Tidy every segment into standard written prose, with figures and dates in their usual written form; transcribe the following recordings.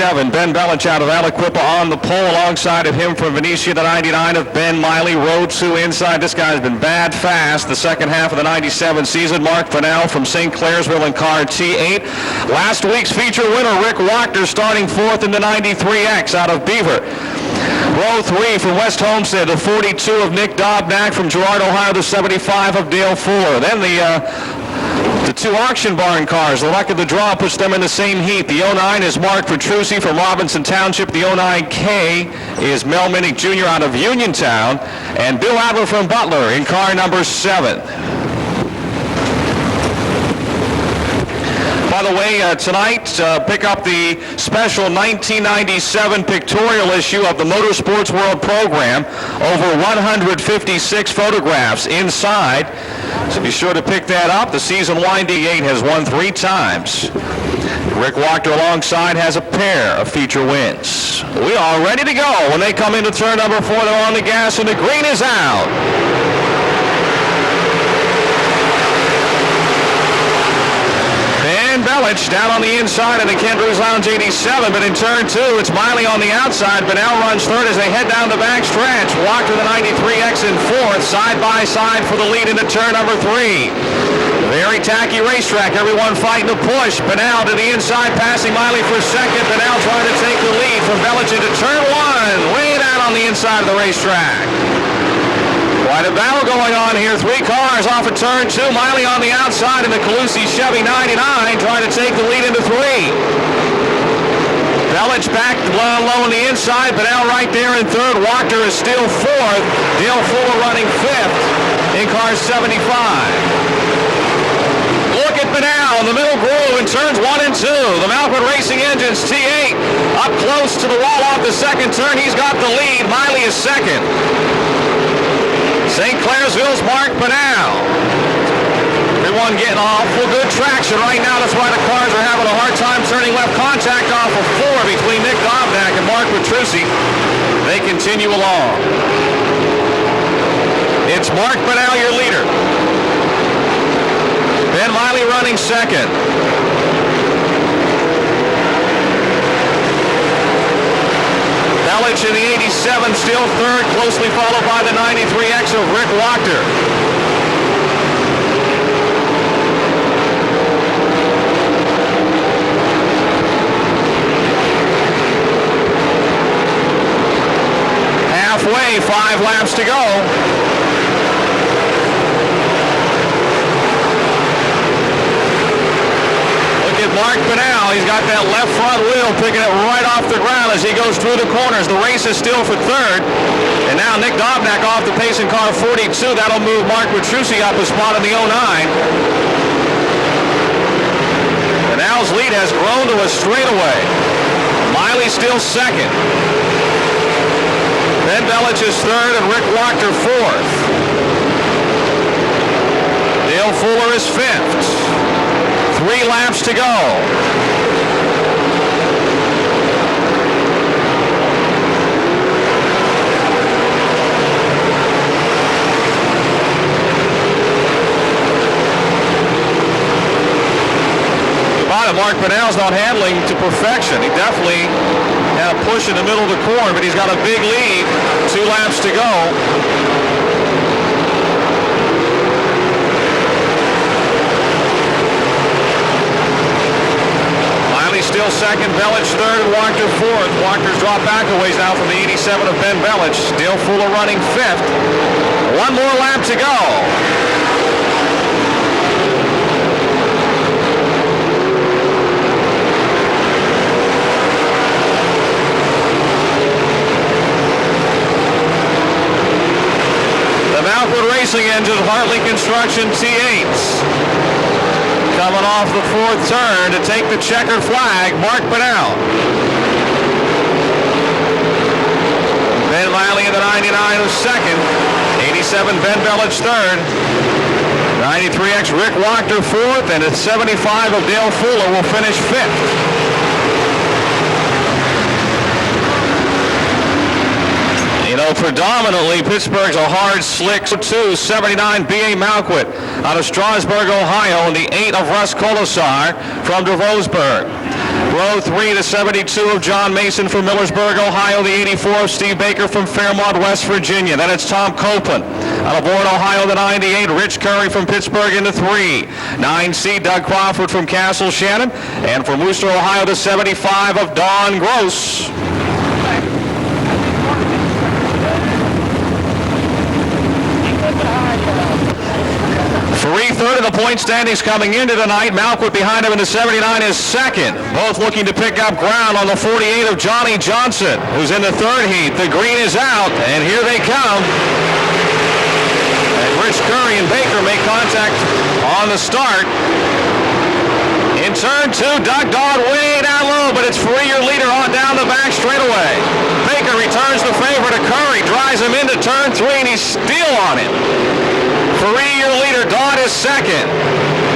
87. Ben Belich out of Aliquippa on the pole. Alongside of him from Venetia, the 99 of Ben Miley. Road 2 inside. This guy's been bad fast the second half of the 97 season. Mark Fennell from St. Clairsville in car T8. Last week's feature winner, Rick Wachter, starting fourth in the 93X out of Beaver. Row 3 from West Homestead, the 42 of Nick Dobnak from Girard, Ohio, the 75 of Dale Fuller. Then the two auction barn cars, the luck of the draw puts them in the same heat. The 09 is Mark Petrucci from Robinson Township. The 09K is Mel Minnick Jr. out of Uniontown. And Bill Adler from Butler in car number 7. By the way, tonight, pick up the special 1997 pictorial issue of the Motorsports World program. Over 156 photographs inside. So be sure to pick that up. The season winding 8 has won 3 times. Rick Wachter alongside has a pair of feature wins. We are ready to go when they come into turn number 4. They're on the gas and the green is out. Belich down on the inside of the Kendrew's Lounge 87, but in turn 2, it's Miley on the outside, but now runs third as they head down the back stretch. Wachter the 93X in fourth, side by side for the lead into turn number 3. Very tacky racetrack, everyone fighting to push. Benal to the inside, passing Miley for second. Benal trying to take the lead from Belich into turn 1, way down on the inside of the racetrack. Quite a battle going on here. 3 cars off of turn 2. Miley on the outside in the Calusi Chevy 99 trying to take the lead into 3. Belich back low on the inside, but now right there in third. Wachter is still fourth. Dale Fuller running fifth in car 75. Look at Benal in the middle groove in turns 1 and 2. The Malford Racing Engines T8 up close to the wall off the second turn. He's got the lead. Miley is second. St. Clairsville's Mark Benal. Everyone getting awful good traction right now. That's why the cars are having a hard time turning left. Contact off of 4 between Nick Dobnak and Mark Petrucci. They continue along. It's Mark Benal, your leader. Ben Miley running second. Belich in the 87, still third, closely followed by the 93X of Rick Wachter. Halfway, 5 laps to go. Mark Benal, he's got that left front wheel picking it right off the ground as he goes through the corners. The race is still for third. And now Nick Dobnak off the pace in car 42. That'll move Mark Petrucci up a spot in the 09. Benal's lead has grown to a straightaway. Miley still second. Ben Belich is third and Rick Wachter fourth. Dale Fuller is fifth. 3 laps to go. Bottom, Mark Benal's not handling to perfection. He definitely had a push in the middle of the corner, but he's got a big lead. 2 laps to go. Still second, Belich third, Wachter fourth. Wachter's dropped back a ways now from the 87 of Ben Belich. Dale Fuller running fifth. 1 more lap to go. The Malford Racing Engine Hartley Construction T8s. Coming off the 4th turn to take the checkered flag, Mark Benal. Ben Miley in the 99 was second. 87 Ben Belich third. 93X Rick Wachter fourth, and at 75 of Dale Fuller will finish fifth. You know, predominantly Pittsburgh's a hard, slick 2, 79 B.A. Malquit out of Strasburg, Ohio, and the 8 of Russ Kolosar from DeVosburg. Row 3, the 72 of John Mason from Millersburg, Ohio. The 84 of Steve Baker from Fairmont, West Virginia. Then it's Tom Copeland out of Warren, Ohio, the 98. Rich Curry from Pittsburgh in the 3. 9C, Doug Crawford from Castle Shannon. And from Worcester, Ohio, the 75 of Don Gross. 3/3 of the point standings coming into tonight. Malkwood behind him in the 79 is second. Both looking to pick up ground on the 48 of Johnny Johnson, who's in the third heat. The green is out, and here they come. And Rich Curry and Baker make contact on the start. In turn 2, Doug Dodd way down low, but it's Free, your leader, on down the back straightaway. Baker returns the favor to Curry, drives him into turn 3, and he's still on it. Free, your leader, Dodd is second.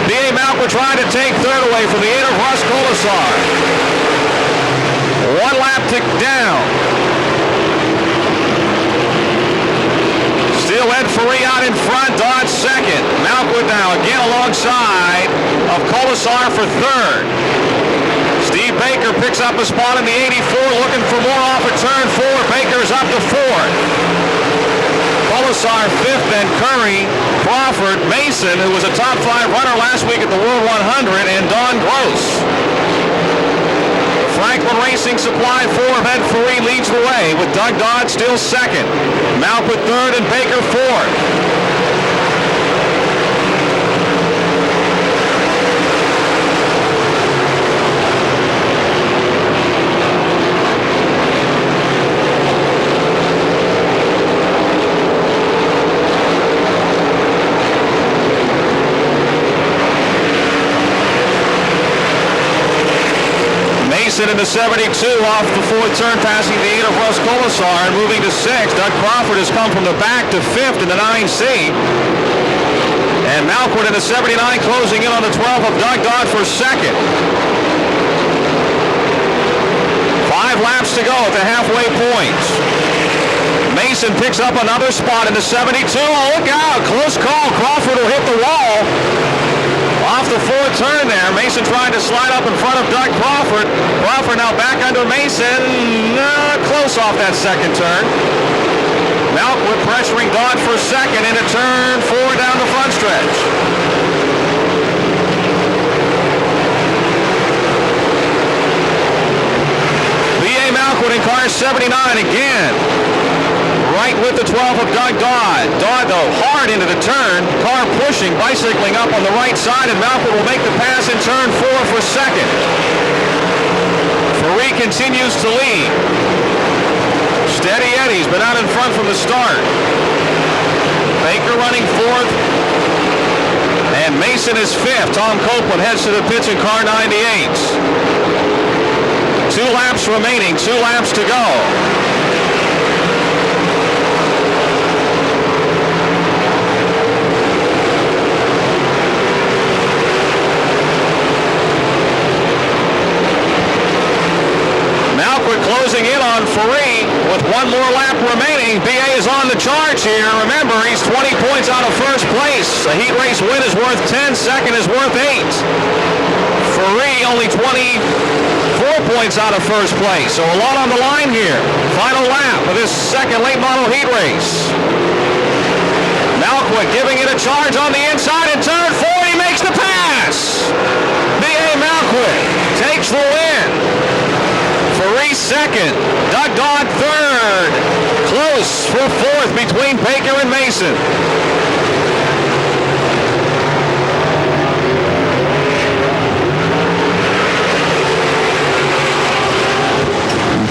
B.A. Malkwood trying to take third away from the 8 of Russ Colasar. 1 lap to down. Still Ed Free out in front, Dodd second. Malkwood now again alongside of Colasar for third. Steve Baker picks up a spot in the 84, looking for more off of turn 4. Baker's up to 4th. Colasar 5th, then Curry, Crawford, Mason, who was a top 5 runner last week at the World 100, and Don Gross. Franklin Racing Supply 4 of Ed Free leads the way, with Doug Dodd still second. Malkwood 3rd and Baker 4th. Mason in the 72 off the 4th turn, passing the 8 of Russ Colasar and moving to 6th. Doug Crawford has come from the back to 5th in the 9C. And Malkwood in the 79 closing in on the 12 of Doug Dodd for 2nd. 5 laps to go at the halfway point. Mason picks up another spot in the 72. Oh, look out, close call. Crawford will hit the wall. Off the 4th turn there, Mason trying to slide up in front of Doug Crawford. Crawford now back under Mason, close off that 2nd turn. Malkwood pressuring Dodd for 2nd into turn 4 down the front stretch. B.A. Malkwood in car 79 again. Right with the 12 of Doug Dodd. Dodd, though, hard into the turn. Car pushing, bicycling up on the right side, and Malkwood will make the pass in turn 4 for 2nd. Free continues to lead. Steady Eddie's been out in front from the start. Baker running 4th. And Mason is 5th. Tom Copeland heads to the pits in car 98. 2 laps remaining, 2 laps to go. Closing in on Free with 1 more lap remaining. B.A. is on the charge here. Remember, he's 20 points out of first place. A heat race win is worth 10. Second is worth 8. Free only 24 points out of first place. So a lot on the line here. Final lap of this second late model heat race. Malkwood giving it a charge on the inside in turn 4. He makes the pass. B.A. Malkwood takes the win. Free 2nd, Doug Dodd 3rd. Close for 4th between Baker and Mason.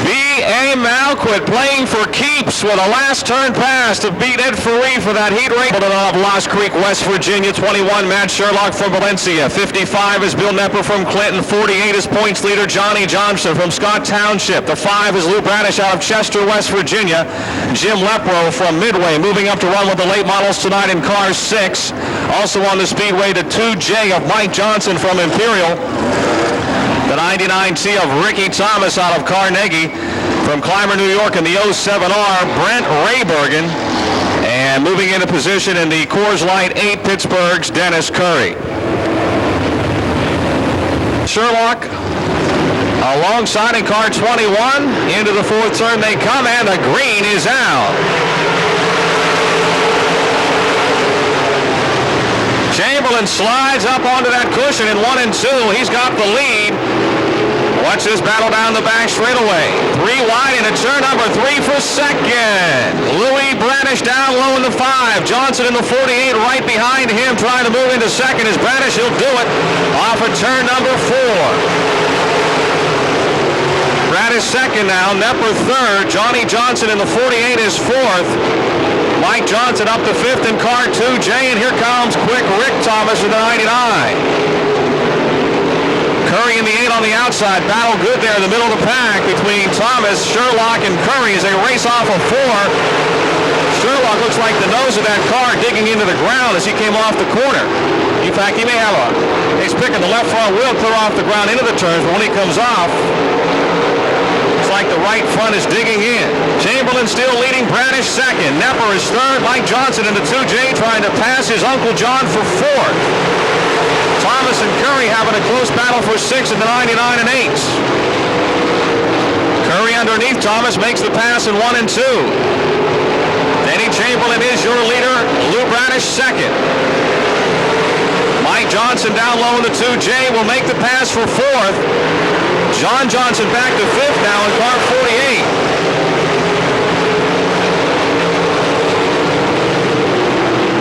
B.A. Malkwood playing for keeps with a last turn pass to beat Ed Free for that heat race. Of Lost Creek, West Virginia. 21, Matt Sherlock from Valencia. 55 is Bill Nepper from Clinton. 48 is points leader Johnny Johnson from Scott Township. The 5 is Lou Bradish out of Chester, West Virginia. Jim Lepro from Midway moving up to run with the late models tonight in car 6. Also on the speedway, the 2J of Mike Johnson from Imperial. The 99T of Ricky Thomas out of Carnegie. From Clymer, New York in the 07R, Brent Raybergen. And moving into position in the Coors Light 8, Pittsburgh's Dennis Curry. Sherlock Alongside in car 21, into the fourth turn they come, and the green is out. Chamberlain slides up onto that cushion in 1 and 2. He's got the lead. Watch this battle down the back straightaway. 3 wide into turn number 3 for second. Louis Bradish down low in the 5. Johnson in the 48 right behind him trying to move into second. Is Bradish, he'll do it off of turn number 4. Bradish second now, Nepper third. Johnny Johnson in the 48 is fourth. Mike Johnson up to fifth in car 2J, and here comes quick Rick Thomas in the 99. Curry in the 8 on the outside. Battle good there in the middle of the pack between Thomas, Sherlock, and Curry as they race off of 4. Sherlock looks like the nose of that car digging into the ground as he came off the corner. In fact, he may have he's picking the left front wheel clear off the ground into the turns, but when he comes off, it's like the right front is digging in. Chamberlain still leading, Bradish second. Nepper is third. Mike Johnson into 2J trying to pass his Uncle John for fourth. Thomas and Curry having a close battle for 6 in the 99 and 8. Curry underneath Thomas makes the pass in 1 and 2. Denny Chamberlain is your leader. Lou Bradish second. Mike Johnson down low in the 2J will make the pass for fourth. John Johnson back to fifth now in car 48.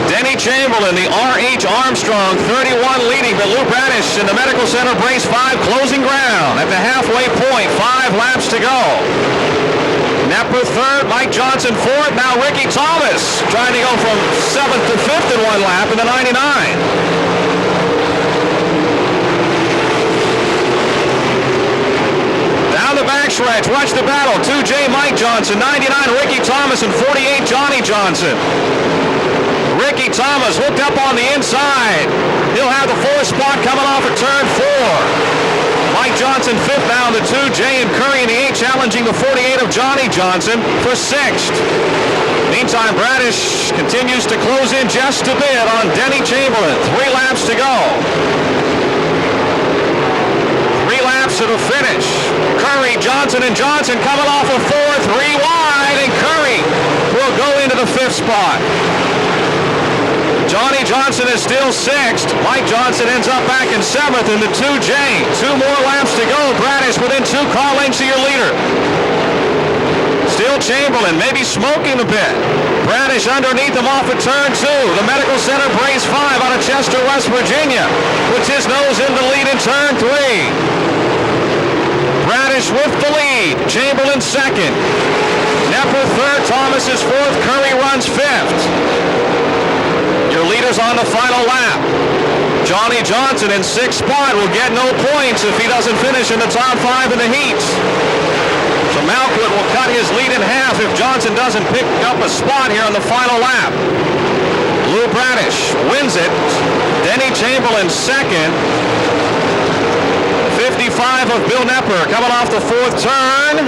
Denny Chamberlain, the R.H. Armstrong, 31 leading, but Lou Bradish in the Medical Center brace 5 closing ground at the halfway point. 5 laps to go. Nepper third, Mike Johnson fourth. Now Ricky Thomas trying to go from 7th to 5th in 1 lap in the 99. Down the backstretch, watch the battle. 2J Mike Johnson, 99 Ricky Thomas, and 48 Johnny Johnson. Ricky Thomas hooked up on the inside. He'll have the 4th spot coming off of turn 4. Mike Johnson 5th now in the 2J, and Curry in the 8 challenging the 48 of Johnny Johnson for 6th. Meantime, Bradish continues to close in just a bit on Denny Chamberlain. 3 laps to go. 3 laps to the finish. Curry, Johnson, and Johnson coming off of 4th, 3 wide, and Curry will go into the 5th spot. Johnny Johnson is still 6th. Mike Johnson ends up back in 7th in the 2J. 2 more laps to go. Bradish within 2 car lengths of your leader. Still Chamberlain, maybe smoking a bit. Bradish underneath him off of turn 2. The Medical Center brace 5 out of Chester, West Virginia. Puts his nose in the lead in turn 3. Bradish with the lead. Chamberlain second. Nepper third. Thomas is fourth. Curry runs 5th. Your leader's on the final lap. Johnny Johnson in 6th spot will get no points if he doesn't finish in the top 5 in the heats. So Malkwood will cut his lead in half if Johnson doesn't pick up a spot here on the final lap. Lou Bradish wins it. Denny Chamberlain second. 55 of Bill Nepper coming off the 4th turn.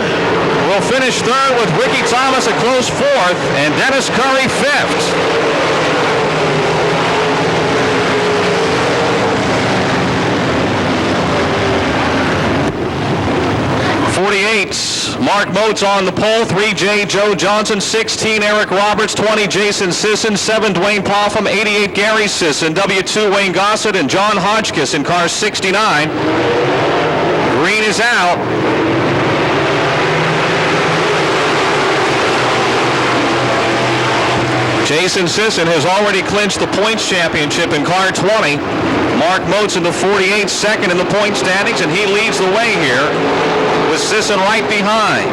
Will finish third with Ricky Thomas a close 4th and Dennis Curry 5th. 48, Mark Motes on the pole. 3J Joe Johnson, 16 Eric Roberts, 20 Jason Sisson, 7 Dwayne Popham, 88 Gary Sisson, W2 Wayne Gossett, and John Hodgkiss in car 69. Green is out. Jason Sisson has already clinched the points championship in car 20. Mark Motes in the 48, second in the point standings, and he leads the way here with Sisson right behind.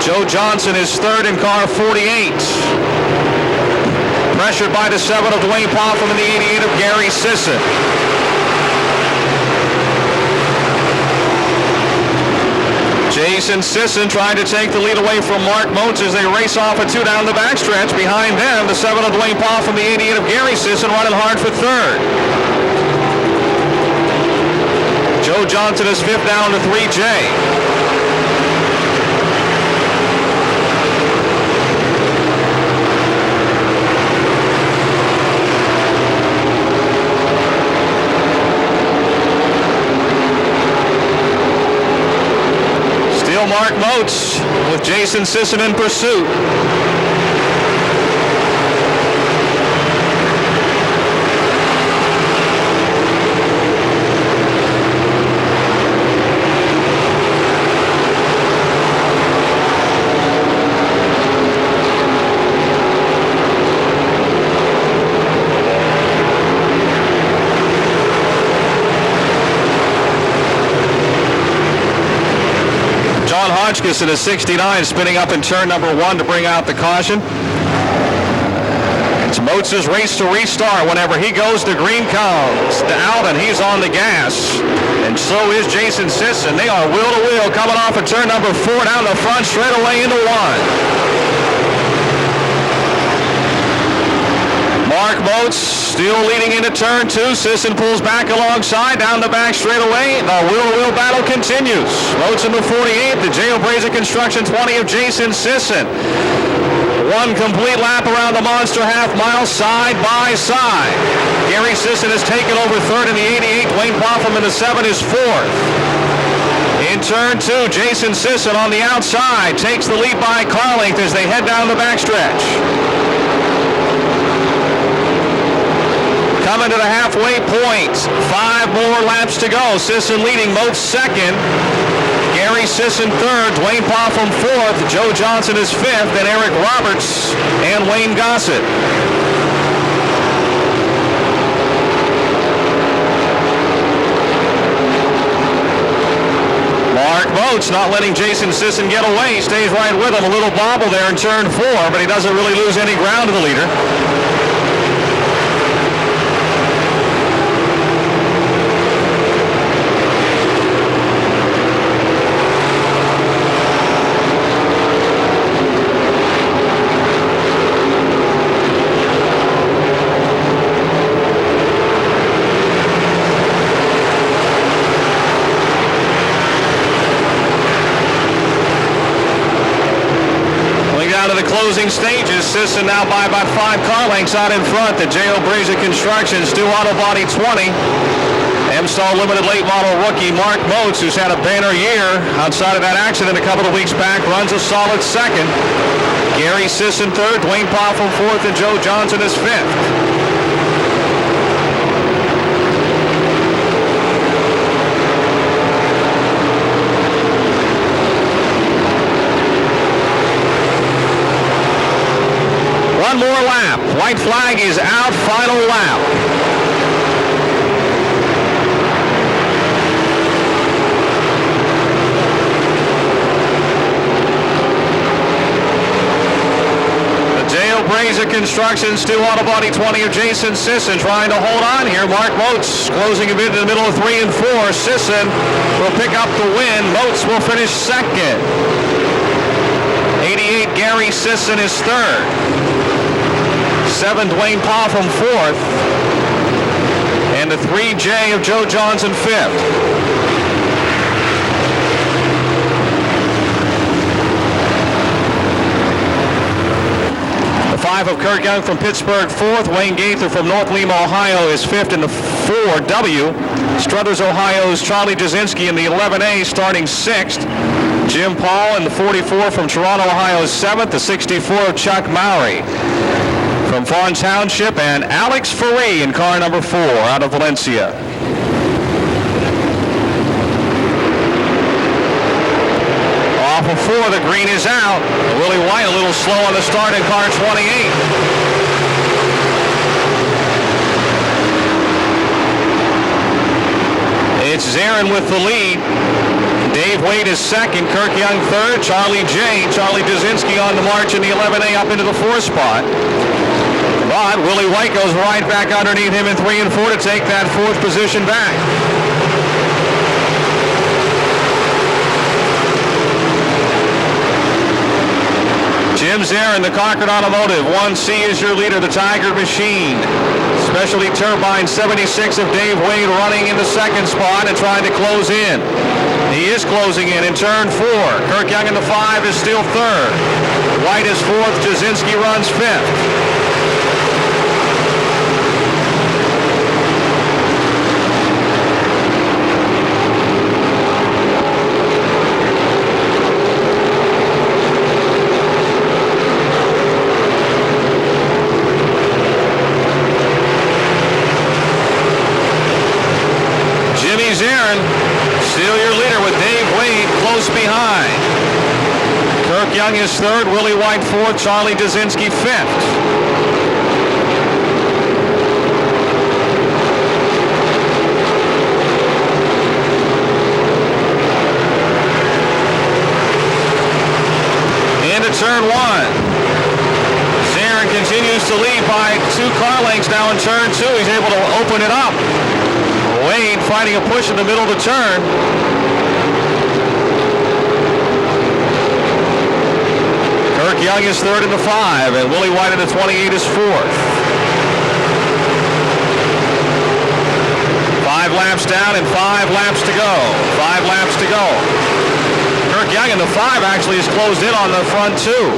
Joe Johnson is third in car 48. Pressured by the 7 of Dwayne Popham and the 88 of Gary Sisson. Jason Sisson trying to take the lead away from Mark Motes as they race off a 2 down the backstretch. Behind them, the 7 of Dwayne Popham, the 88 of Gary Sisson running hard for third. Joe Johnson is 5th down to 3J. Moats with Jason Sisson in pursuit. Hodgkinson is 69, spinning up in turn number 1 to bring out the caution. It's Moats' race to restart. Whenever he goes, the green comes out, and he's on the gas. And so is Jason Sisson. They are wheel to wheel coming off of turn number 4 down the front straight away into 1. Mark Moats still leading into turn 2. Sisson pulls back alongside down the back straightaway. The wheel-to-wheel battle continues. Moats in the 48, the Jailblazer Construction 20 of Jason Sisson. One complete lap around the monster half mile side by side. Gary Sisson has taken over third in the 88. Dwayne Popham in the 7 is fourth. In turn 2, Jason Sisson on the outside takes the lead by car length as they head down the backstretch. Coming to the halfway point. 5 more laps to go. Sisson leading, Moats second. Gary Sisson third. Dwayne Popham fourth. Joe Johnson is fifth. And Eric Roberts and Wayne Gossett. Mark Moats not letting Jason Sisson get away. He stays right with him. A little bobble there in turn 4, but he doesn't really lose any ground to the leader. Closing stages. Sisson now by about 5 car lengths out in front. The Jailblazer Construction, Stu Auto Body 20. M-Star Limited late model rookie Mark Moats, who's had a banner year outside of that accident a couple of weeks back, runs a solid second. Gary Sisson third, Dwayne Popham fourth, and Joe Johnson is fifth. One more lap. White flag is out. Final lap. The Jailblazer Construction, Stu Auto Body 20 of Jason Sisson trying to hold on here. Mark Moats closing a bit in the middle of 3 and 4. Sisson will pick up the win. Moats will finish second. 88 Gary Sisson is third. 7 Dwayne Popham fourth, and the 3J of Joe Johnson fifth. The 5 of Kurt Young from Pittsburgh fourth. Wayne Gaither from North Lima, Ohio is fifth in the 4W. Struthers, Ohio's Charlie Jasinski in the 11A starting sixth. Jim Paul in the 44 from Toronto, Ohio is seventh. The 64 of Chuck Mowry from Fawn Township, and Alex Ferree in car number 4 out of Valencia. Off of 4, the green is out. Willie White a little slow on the start in car 28. It's Zarin with the lead. Dave Wade is second, Kirk Young third, Charlie Jasinski on the march in the 11A up into the 4 spot. But Willie White goes right back underneath him in 3 and 4 to take that 4th position back. Jim Zarin, the Concord Automotive. 1C is your leader, the Tiger Machine. Specialty Turbine 76 of Dave Wade running in the 2nd spot and trying to close in. He is closing in turn 4. Kirk Young in the 5 is still 3rd. White is 4th. Jasinski runs 5th. Young is third, Willie White fourth, Charlie Dazinski fifth. Into turn one. Zarin continues to lead by 2 car lengths now in turn two. He's able to open it up. Wade fighting a push in the middle of the turn. Kirk Young is third in the 5, and Willie White in the 28 is fourth. 5 laps down and 5 laps to go. 5 laps to go. Kirk Young in the 5 actually has closed in on the front two.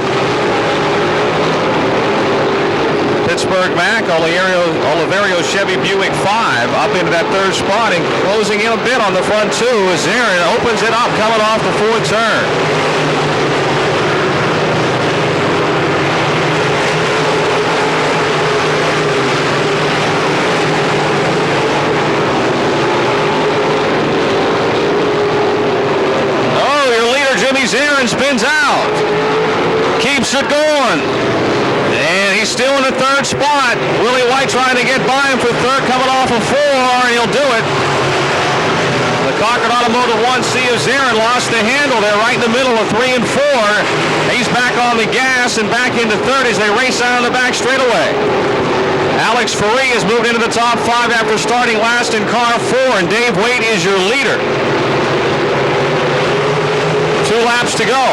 Pittsburgh Mac, Oliverio Chevy Buick 5 up into that third spot and closing in a bit on the front two as Zarin opens it up coming off the fourth turn. Oh, your leader Jimmy Zarin spins out. Keeps it going. And he's still in the third spot. Willie White trying to get by him for third, coming off of 4, and he'll do it. The Concord Automotive 1C of Zarin lost the handle there right in the middle of 3 and 4. He's back on the gas and back into third as they race out on the back straightaway. Alex Ferree has moved into the top 5 after starting last in car 4, and Dave Wade is your leader. 2 laps to go.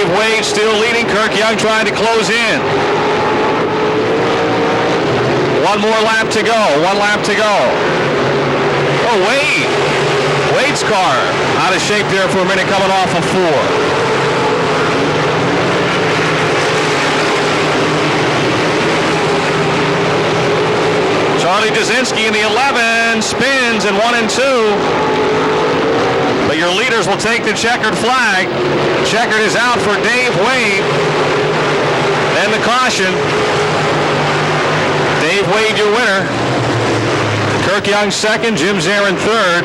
Wade still leading. Kirk Young trying to close in. 1 more lap to go. 1 lap to go. Oh, Wade. Wade's car out of shape there for a minute coming off of 4. Charlie Dazinski in the 11 spins in 1 and 2. But your leaders will take the checkered flag. Checkered is out for Dave Wade. Then the caution. Dave Wade, your winner. Kirk Young second, Jim Zarin third.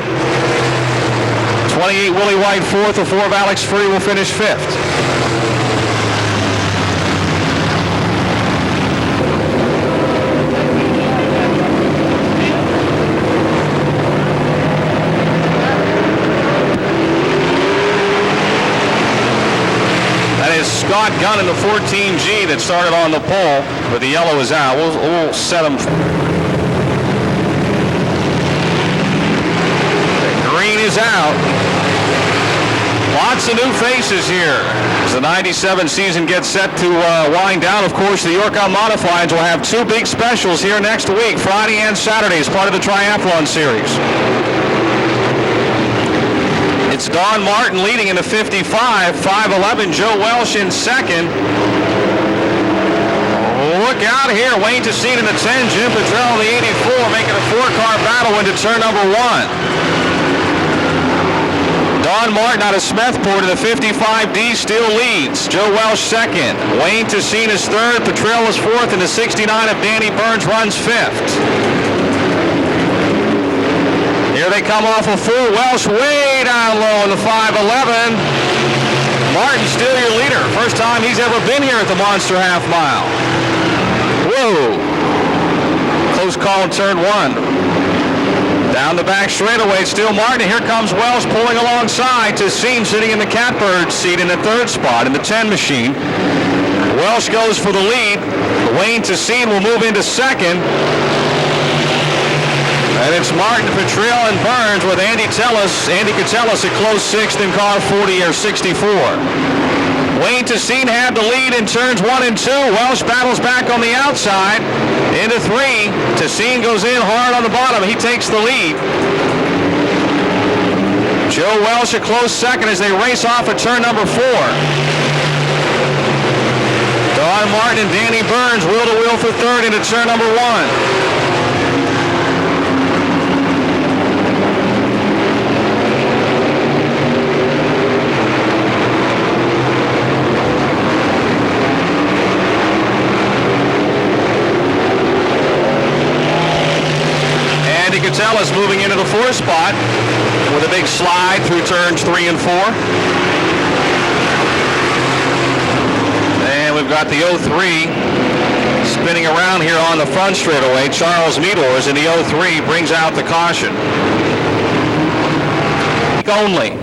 28 Willie White fourth, the 4 of Alex Ferree will finish fifth. Scott Gunn in the 14G that started on the pole, but the yellow is out. We'll set him. The green is out. Lots of new faces here as the 97 season gets set to wind down. Of course, the York Modifieds will have 2 big specials here next week, Friday and Saturday, as part of the Triathlon Series. It's Don Martin leading in the 55, 5'11", Joe Welsh in second. Look out here, Wayne Tessine in the 10, Jim Petrell in the 84, making a 4-car battle into turn number 1. Don Martin out of Smethport in the 55D still leads. Joe Welsh second. Wayne Tessine is third, Petrell is fourth, and the 69 of Danny Burns runs fifth. Here they come off of 4. Welsh way down low in the 5'11". Martin still your leader. First time he's ever been here at the Monster Half Mile. Whoa. Close call in turn 1. Down the back straightaway, still Martin. Here comes Welsh pulling alongside. Tessine sitting in the catbird seat in the third spot in the 10 machine. Welsh goes for the lead. Wayne Tessine will move into second. And it's Martin, Petrell, and Burns with Andy Catellis a close sixth in car 40 or 64. Wayne Tessine had the lead in turns 1 and 2. Welsh battles back on the outside into 3. Tessine goes in hard on the bottom. He takes the lead. Joe Welsh a close second as they race off at turn number 4. Don Martin and Danny Burns wheel to wheel for third into turn number 1. Catellus moving into the 4th spot with a big slide through turns 3 and 4. And we've got the 03 spinning around here on the front straightaway. Charles Meadors in the 03 brings out the caution. Only.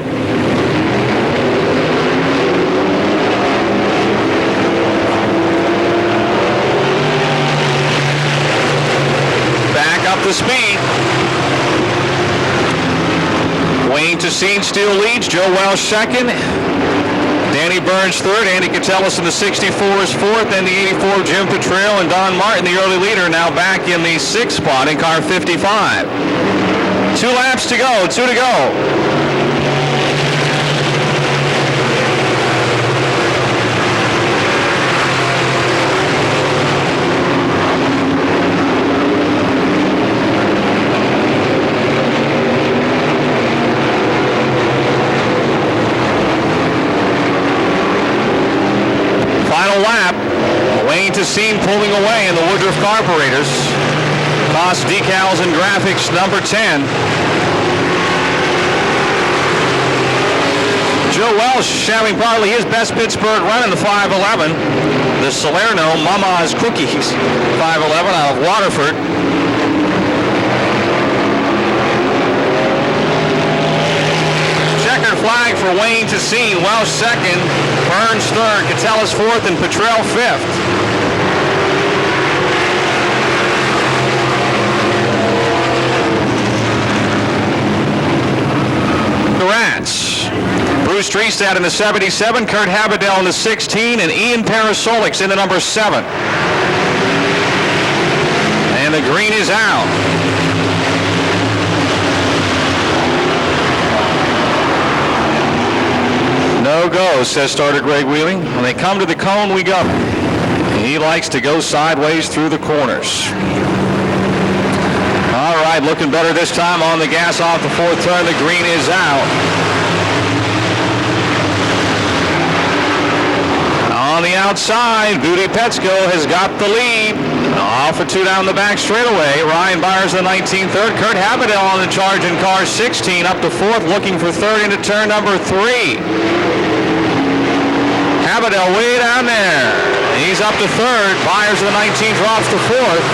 Back up the speed. Wayne Tessine still leads. Joe Welsh second. Danny Burns third. Andy Catellus in the 64 is fourth. And the 84 Jim Petrell and Don Martin, the early leader, now back in the 6th spot in car 55. 2 laps to go. 2 to go. Lap. Wayne Tessine pulling away in the Woodruff Carburetors. Cost decals and graphics number 10. Joe Welsh having probably his best Pittsburgh run in the 511. The Salerno Mama's Cookies 511 out of Waterford. Checkered flag for Wayne Tessine. Welsh second. Burns third, Catellus fourth, and Petrell fifth. The Rats. Bruce Treestad in the 77, Kurt Habadell in the 16, and Ian Parasolix in the number 7. And the green is out. No go, says starter Greg Wheeling. When they come to the cone, we go. He likes to go sideways through the corners. All right, looking better this time on the gas off the 4th turn. The green is out. On the outside, Booty Petsko has got the lead. Off for 2 down the back straightaway. Ryan Byers the 19th, third. Kurt Habadell on the charge in car 16, up to 4th, looking for 3rd into turn number 3. Habadell way down there. He's up to 3rd. Byers of the 19 drops to 4th.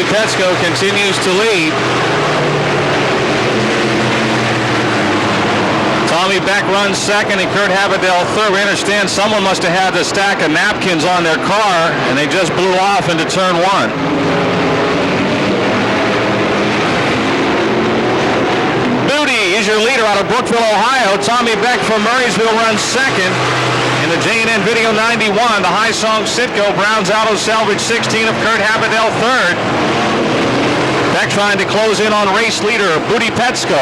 Petsko continues to lead. Tommy Beck runs second and Kurt Habadell third. We understand someone must have had a stack of napkins on their car and they just blew off into turn 1. Booty is your leader out of Brookville, Ohio. Tommy Beck from Murraysville runs second. In the J&N Video 91, the High Song Sitco, Brown's Auto Salvage 16 of Kurt Habadell third. Beck trying to close in on race leader Booty Petsko.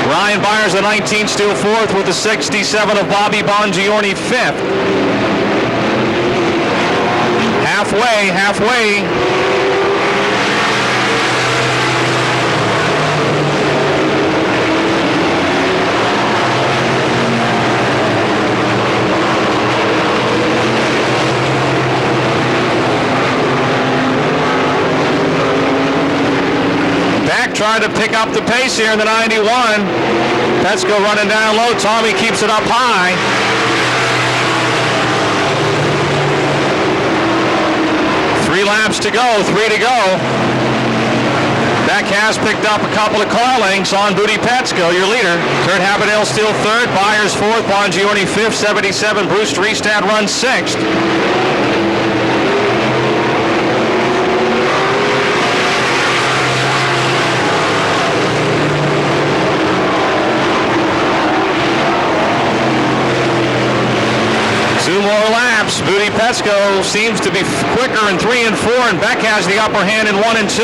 Ryan Byers, the 19, still fourth with the 67 of Bobby Bongiorni fifth. Halfway. Trying to pick up the pace here in the 91. Petsko running down low. Tommy keeps it up high. Three laps to go. 3 to go. Beck has picked up a couple of car lengths on Booty Petsko, your leader. Kurt Habadell still third. Byers fourth. Bongiorni fifth. 77. Bruce Treestad runs sixth. Booty Petsko seems to be quicker in 3 and 4, and Beck has the upper hand in 1 and 2.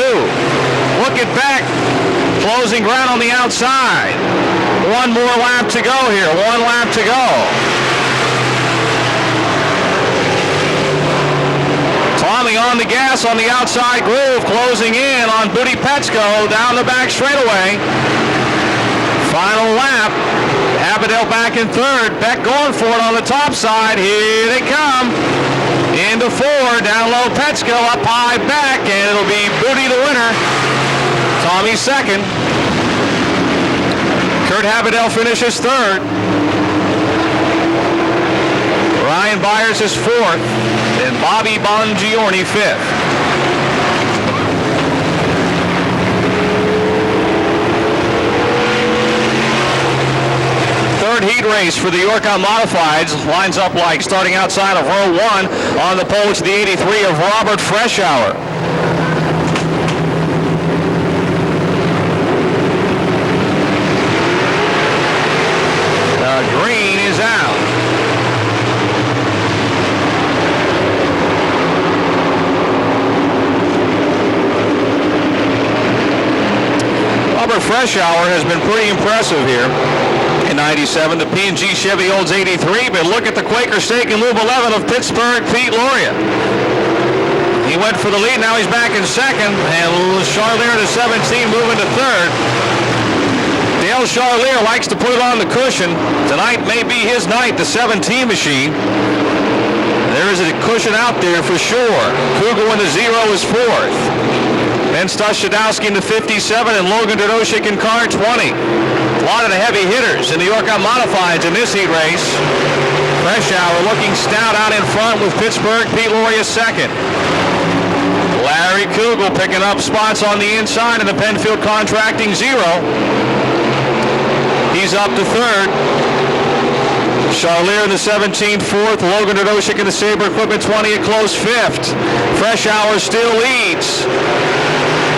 Look at Beck closing ground on the outside. 1 more lap to go here. 1 lap to go. Tommy Stepping on the gas on the outside groove, closing in on Booty Petsko down the back straightaway. Final lap. Abadell back in third. Beck going for it on the top side. Here they come. Into four. Down low Petsko. Up high Beck. And it'll be Booty the winner. Tommy second. Kurt Abadell finishes third. Ryan Byers is fourth. And Bobby Bongiorni fifth. Heat race for the York Unmodifieds lines up like starting outside of row one. On the pole, it's the 83 of Robert Freshour. The green is out. Robert Freshour has been pretty impressive here. In 97, the P&G Chevy Olds 83, but look at the Quaker Steak and Lube 11 of Pittsburgh, Pete Loria. He went for the lead, now he's back in second, and Charlier to 17 moving to third. Dale Charlier likes to put it on the cushion. Tonight may be his night, the 17 machine. There is a cushion out there for sure. Kugel in the 0 is fourth. Ben Stashadowski in the 57 and Logan Dodoshik in car 20. A lot of the heavy hitters in the York Unmodifieds in this heat race. Freshour looking stout out in front with Pittsburgh. Pete Loria second. Larry Kugel picking up spots on the inside in the Penfield Contracting 0. He's up to third. Charlier in the 17th, fourth. Logan Dodoshik in the Sabre Equipment 20 a close fifth. Freshour still leads.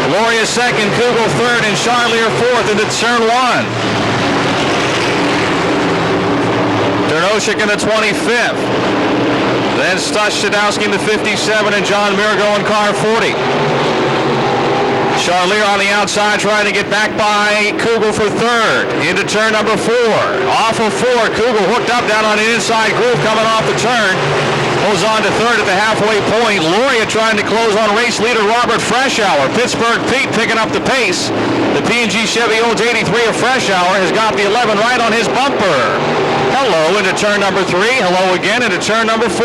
Loria second, Kugel third, and Charlier fourth into turn one. Dodoshik in the 25th. Then Stashadowski in the 57 and John Mirago in car 40. Charlier on the outside trying to get back by Kugel for third. Into turn number 4. Off of 4. Kugel hooked up down on the inside groove coming off the turn. Goes on to third at the halfway point. Loria trying to close on race leader Robert Freshour. Pittsburgh Pete picking up the pace. The P&G Chevy Olds 83 of Freshour has got the 11 right on his bumper. Hello into turn number 3. Hello again into turn number 4.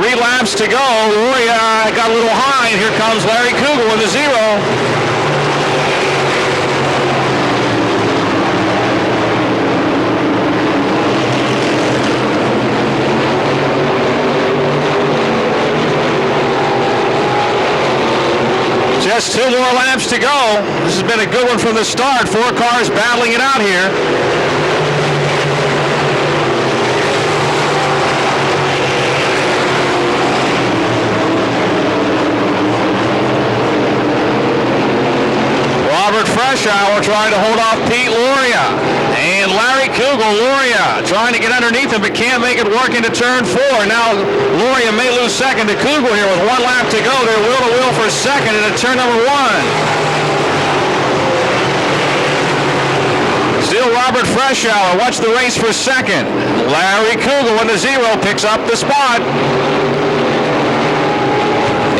3 laps to go. Loria got a little high, and here comes Larry Kugel in the 0. Just 2 more laps to go. This has been a good one from the start. 4 cars battling it out here. Robert Freshour trying to hold off Pete Loria. And Larry Kugel, Loria trying to get underneath him but can't make it work into turn 4. Now Loria may lose second to Kugel here with 1 lap to go. They're wheel to wheel for second into turn number 1. Still Robert Freshour. Watch the race for second. Larry Kugel in the 0 picks up the spot.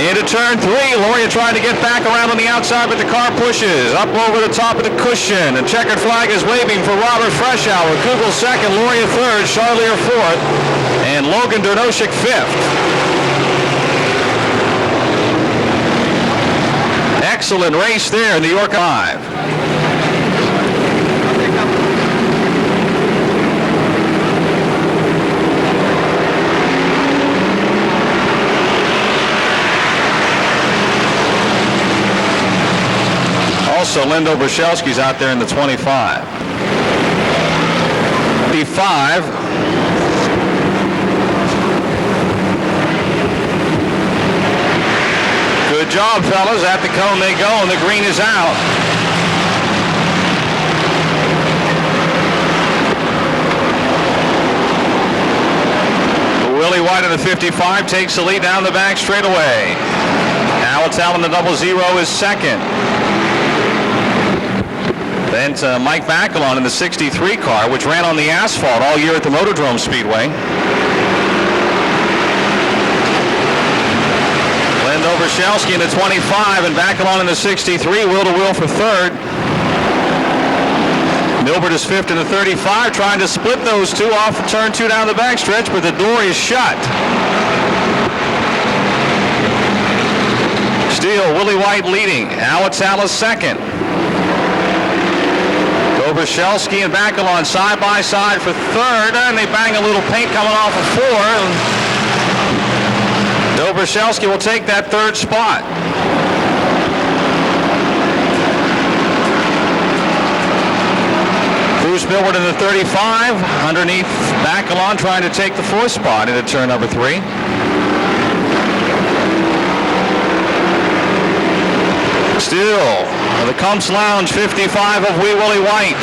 Into turn 3, Loria trying to get back around on the outside, but the car pushes up over the top of the cushion. And checkered flag is waving for Robert Freshour. Kugel second, Loria third, Charlier fourth, and Logan Dodoshik fifth. Excellent race there in the York 5. Also, Lindo Brzezelski's out there in the 25. The 5. Good job, fellas. At the cone they go, and the green is out. Willie White in the 55 takes the lead down the back straightaway. Alex Allen, the 00, is second. Then to Mike Bacalon in the 63 car, which ran on the asphalt all year at the Motordrome Speedway. Dobrzyszewski in the 25 and Bacalon in the 63, wheel-to-wheel for third. Milbert is fifth in the 35, trying to split those two off of turn two down the backstretch, but the door is shut. Steele, Willie White leading. Awatala second. Dobrzyszewski and Bacalon side by side for third, and they bang a little paint coming off of four. Dobrzyszewski will take that third spot. Bruce Milbert in the 35, underneath Bacalon trying to take the fourth spot into turn number three. Still, the Cumps Lounge 55 of Wee Willie White.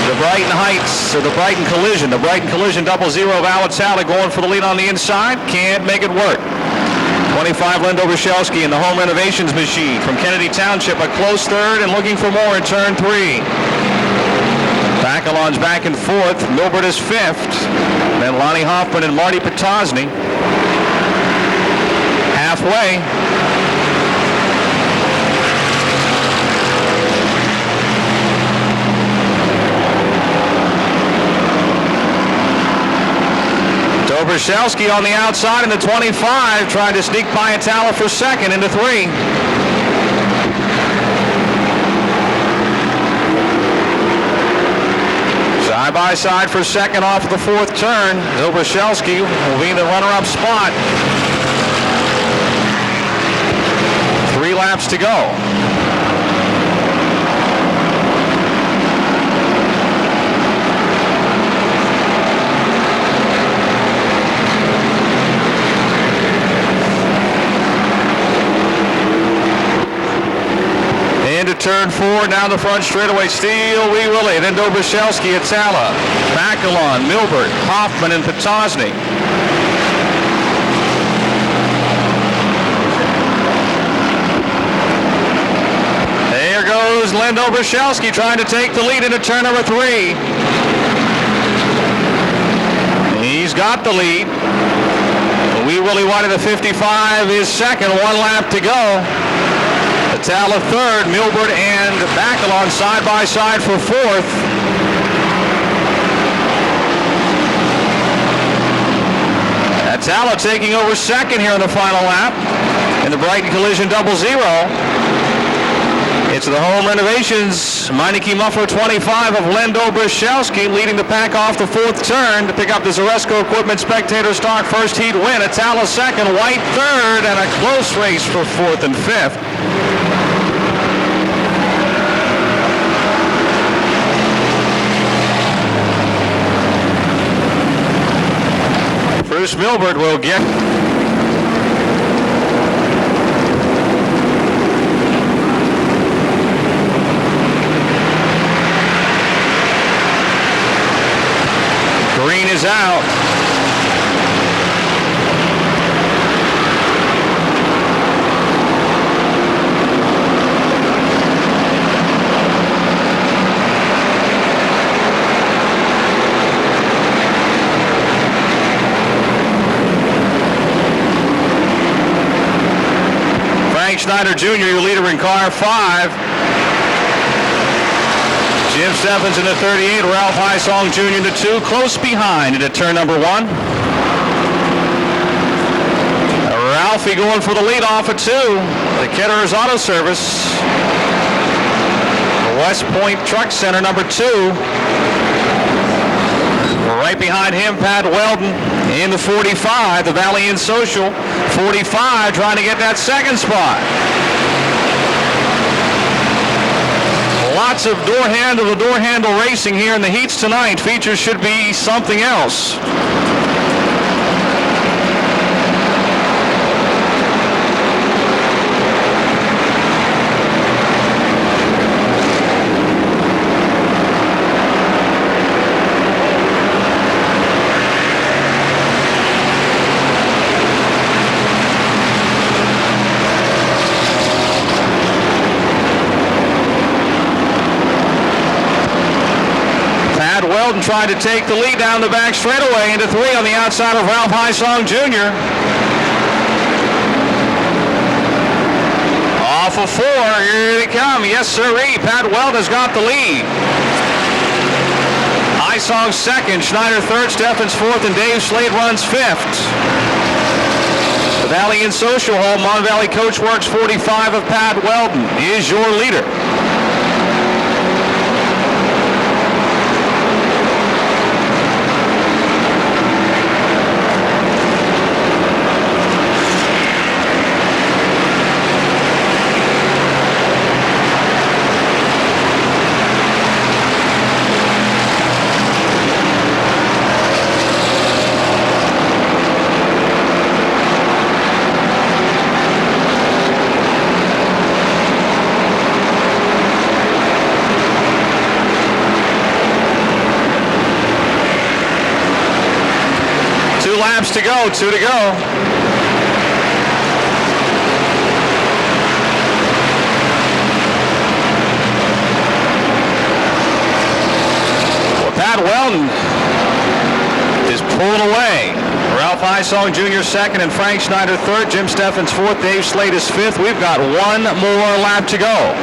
The Brighton Heights, or the Brighton Collision. The Brighton Collision 00 of Awatala going for the lead on the inside. Can't make it work. 25, Len Dobrzyszewski in the home renovations machine from Kennedy Township. A close third and looking for more in turn three. Bacalon's back and fourth. Milbert is fifth. Then Lonnie Hoffman and Marty Potosny. Halfway. Dobrzyszewski on the outside in the 25, trying to sneak by Atala for second into three. Side by side for second off of the fourth turn. Dobrzyszewski will be in the runner-up spot. 3 laps to go. Into turn four, down the front straightaway. Steele, Wee Willie, then Dobrzyszewski, Atala, Bacalon, Milbert, Hoffman, and Potosny. There goes Len Dobrzyszewski trying to take the lead into turn number three. He's got the lead. Wee Willie White of the 55 is second, 1 lap to go. Atala third, Milbert and Bacalon side by side for fourth. Atala taking over second here in the final lap in the Brighton Collision 00. It's the home renovations Meineke Muffler 25 of Len Dobrzyszewski leading the pack off the fourth turn to pick up the Zaresco Equipment Spectator Stock first heat win. Atala second, White third, and a close race for fourth and fifth. Bruce Milbert will get green is out. Schneider Jr., your leader in car 5. Jim Steffens in the 38, Ralph Hysong Jr. in the 2, close behind into turn number 1. Ralphie going for the lead off at 2. The Ketterer's Auto Service. West Point Truck Center number 2. Right behind him, Pat Weldon in the 45, the Valley Inn Social. 45 trying to get that second spot. Lots of door handle racing here in the heats tonight. Features should be something else. Weldon tried to take the lead down the back straightaway into 3 on the outside of Ralph Hysong Jr. off of 4. Here they come. Yes, sirree. Pat Weldon has got the lead. Isong second, Schneider third, Steffens fourth, and Dave Slade runs fifth. The Valley Inn Social Hall, Mon Valley Coach Works 45 of Pat Weldon is your leader. Laps to go, 2 to go. Well, Pat Weldon is pulling away. Ralph Isong Jr. second and Frank Schneider third. Jim Steffens fourth. Dave Slade is fifth. We've got 1 more lap to go.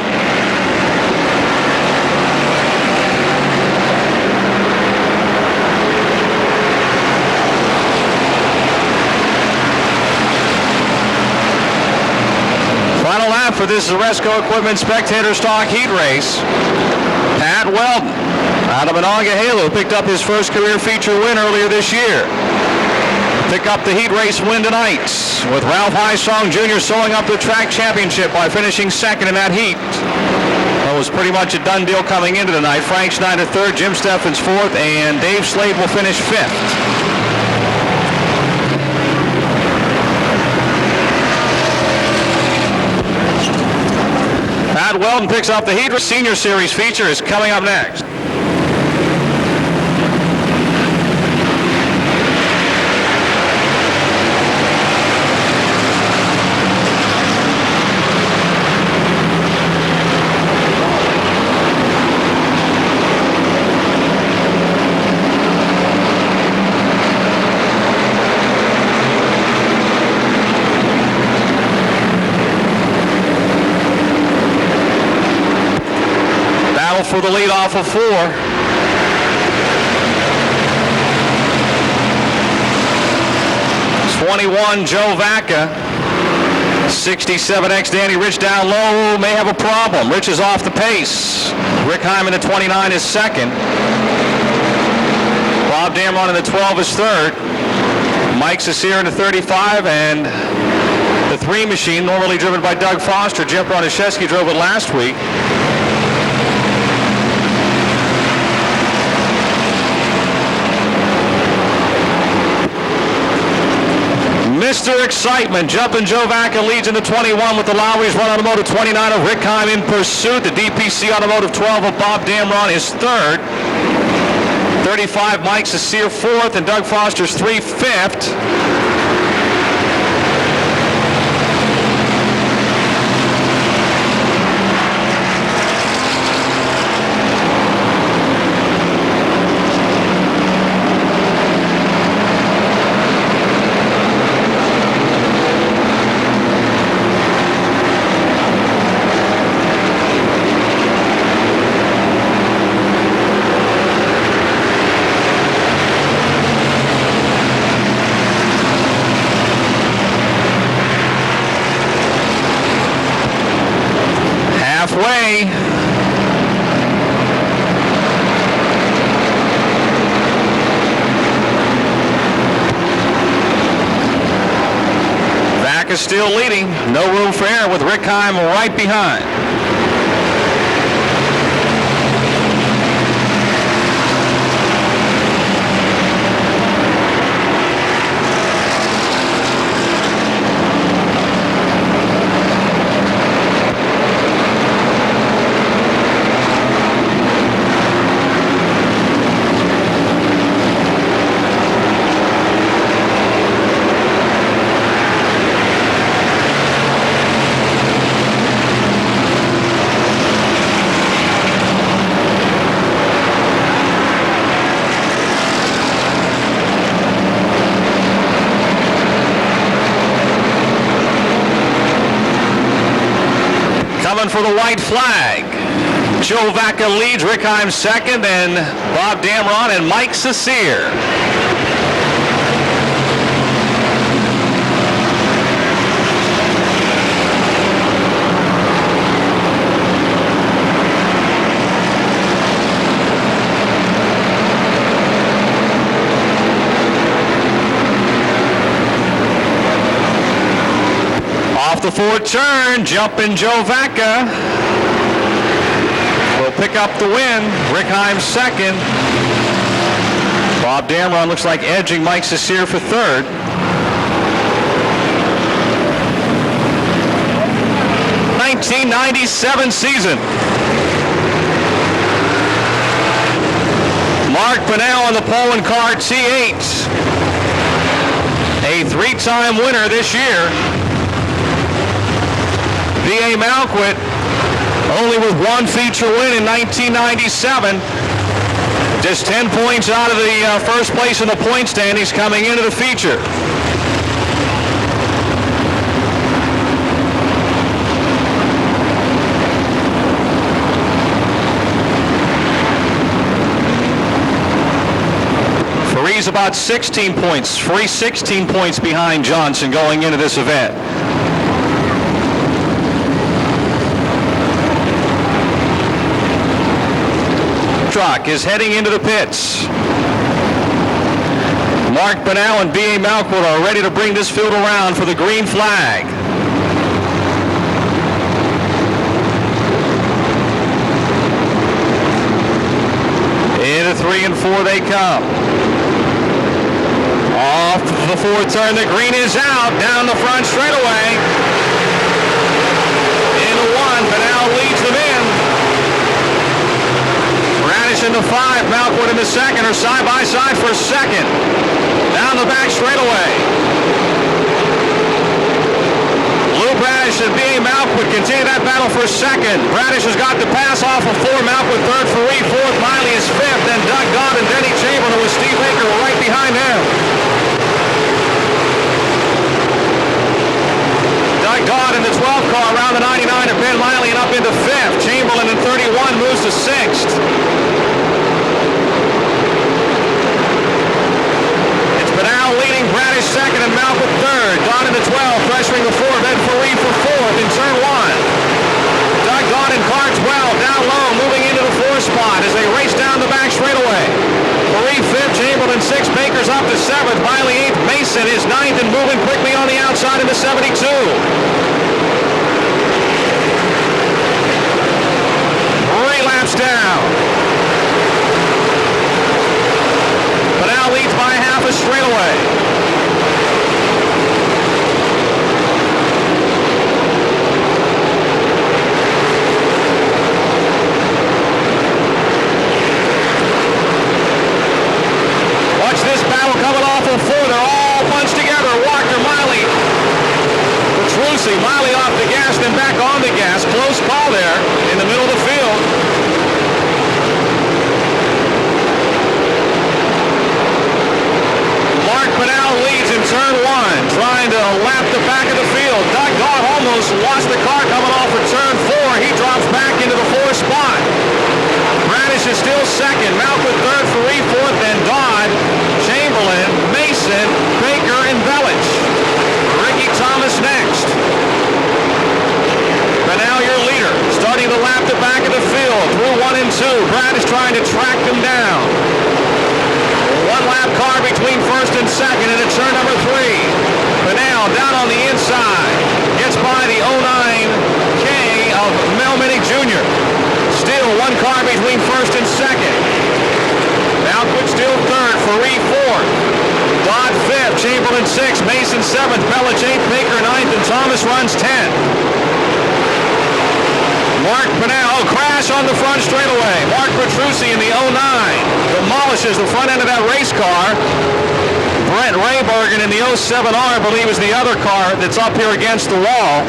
Final lap for this Zoresco Equipment Spectator Stock Heat Race. Pat Weldon out of Monongahela picked up his first career feature win earlier this year. Pick up the heat race win tonight with Ralph Isong Jr. sewing up the track championship by finishing second in that heat. That was pretty much a done deal coming into tonight. Frank Schneider third, Jim Steffens fourth, and Dave Slade will finish fifth. Pat Weldon picks up the heat. Senior Series feature is coming up next. For the lead off of 4. 21, Joe Vaca. 67X Danny Rich down low may have a problem. Rich is off the pace. Rick Hyman at 29 is second. Bob Damron in the 12 is third. Mike Cecere in the 35, and the 3 machine, normally driven by Doug Foster. Jim Broniszewski drove it last week. Mr. Excitement, Jumpin' Joe Vaca leads in the 21 with the Lowry's Run Automotive 29 of Rick Heim in pursuit. The DPC Automotive 12 of Bob Damron is third. 35, Mike Cecere fourth, and Doug Foster's 3 fifth. Halfway. Vaca still leading. No room for error with Rick Heim right behind. 11 for the white flag. Joe Vacca leads, Rick Himes second, and Bob Damron and Mike Cecere. Off the fourth turn, jumping Joe Vacca will pick up the win. Rick Himes second. Bob Damron looks like edging Mike Cecere for third. '97 season. Mark Bunnell on the pole in car T8. A three-time winner this year. B.A. Malquit only with one feature win in 1997. Just 10 points out of the first place in the point standings coming into the feature. Free's about 16 points. Free 16 points behind Johnson going into this event. Truck is heading into the pits. Mark Bunnell and B.A. Malquit are ready to bring this field around for the green flag. Into 3 and 4 they come. Off the fourth turn, the green is out, down the front straightaway. Into 1, Bunnell leads them in. Radish in the 5, Malquit in the second, or side by side for second. Down the back straightaway. Lou Bradish and B.A. Malquit continue that battle for second. Bradish has got the pass off of 4, Malquit third for Reed, fourth, Miley is fifth, then Doug Dodd and Denny Chamberlain with Steve Baker right behind him. Doug Dodd in the 12th car around the 99 of Ben Miley and up into 5th. Chamberlain in 31 moves to 6th. It's Bunnell leading, Bradish second and Malquit third. Dodd in the 12th, pressuring the 4, then Fareed for 4th in turn 1. Doug Dodd in car 12, down low, moving into the 4th spot as they race down the back straightaway. Fareed 5th, Chamberlain 6th, Baker's up to 7th, Miley 8th, Mason is 9th and moving quickly on the outside into 72. Laps down. Bunnell leads by half a straightaway. Watch this battle coming off of 4. They're all bunched together. Walker, Miley, Petrucci, Miley off the gas, then back on the gas. Close call there in the middle of the field. Bunnell leads in turn 1, trying to lap the back of the field. Doug Dodd almost lost the car coming off of turn 4. He drops back into the 4th spot. Bradish is still second. Malquit third, Fareed fourth, then Dodd, Chamberlain, Mason, Baker, and Velich. Ricky Thomas next. Bunnell your leader, starting to lap the back of the field through 1 and 2. Bradish trying to track them down. One lap car between first and second into turn number 3. Bunnell down on the inside. Gets by the 09K of Mel Minnick Jr. Still one car between first and second. Malquit still third, Fareed fourth. Dodd 5th, Chamberlain 6th, Mason 7th, Belich 8th, Baker 9th, and Thomas runs 10th. Mark Bunnell, crash on the front straightaway. Mark Petrucci in the 09 demolishes the front end of that race car. Brent Raybergen in the 07R, I believe, is the other car that's up here against the wall.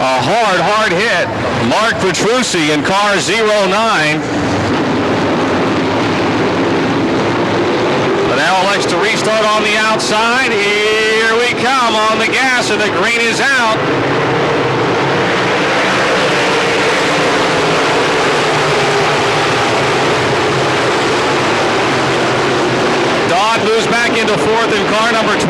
A hard hit. Mark Petrucci in car 09. But Now elects to restart on the outside. Here we come on the gas, and the green is out. Dodd moves back into fourth in car number 12.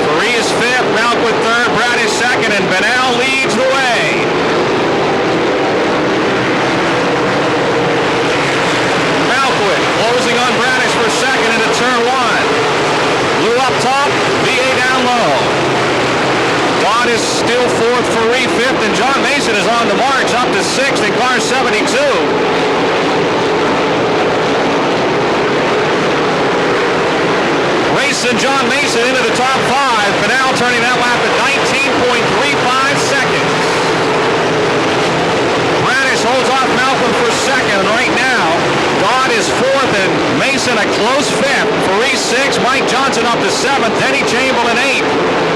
Faree is fifth, Malquit third, Bradish second, and Benal leads the way. Malquit closing on Bradish for second into turn one. Lou up top, VA down low. Dodd is still fourth, Faree fifth, and John Mason is on the march up to sixth in car 72. Racing John Mason into the top five, but now turning that lap at 19.35 seconds. Bradish holds off Malcolm for second, and right now, Dodd is fourth and Mason a close fifth. Faree sixth, Mike Johnson up to seventh, Denny Chamberlain eighth.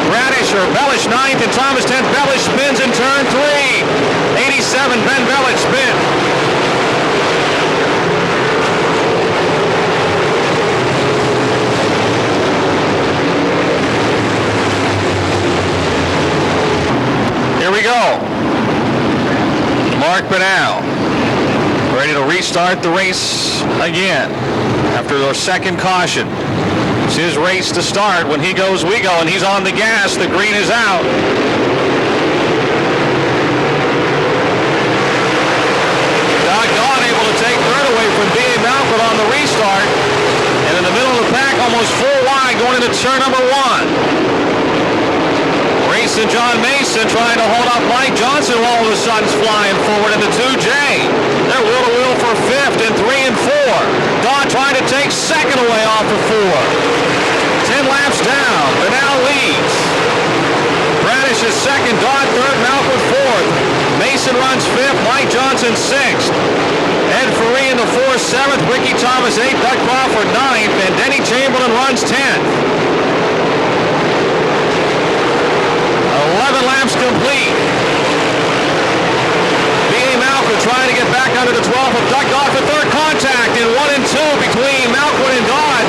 Bradish or Bellish ninth, and Thomas 10th. Bellish spins in turn three. 87, Ben Bellish spin. Here we go. Mark Benal ready to restart the race again after their second caution. It's his race to start. When he goes, we go, and he's on the gas. The green is out. Doggone able to take third away from B.A. Malcolm on the restart. And in the middle of the pack, almost full wide going into turn number one. Racing John Mason trying to hold up Mike Johnson while all of a sudden's flying forward into 2J. They're wheel to wheel for fifth and 3 and 4. Dodd trying to take second away off of 4. 10 laps down. Benal leads. Bradish is second. Dodd third. Malcolm fourth. Mason runs fifth. Mike Johnson sixth. Ed Faree in the 4th, 7th. Ricky Thomas 8th. Doug Crawford 9th. And Denny Chamberlain runs 10th. 11 laps complete. B.A. Malcolm trying to get back under the 12th of Doug Dodd for third contact in 1 and 2 between Malcolm and Dodd.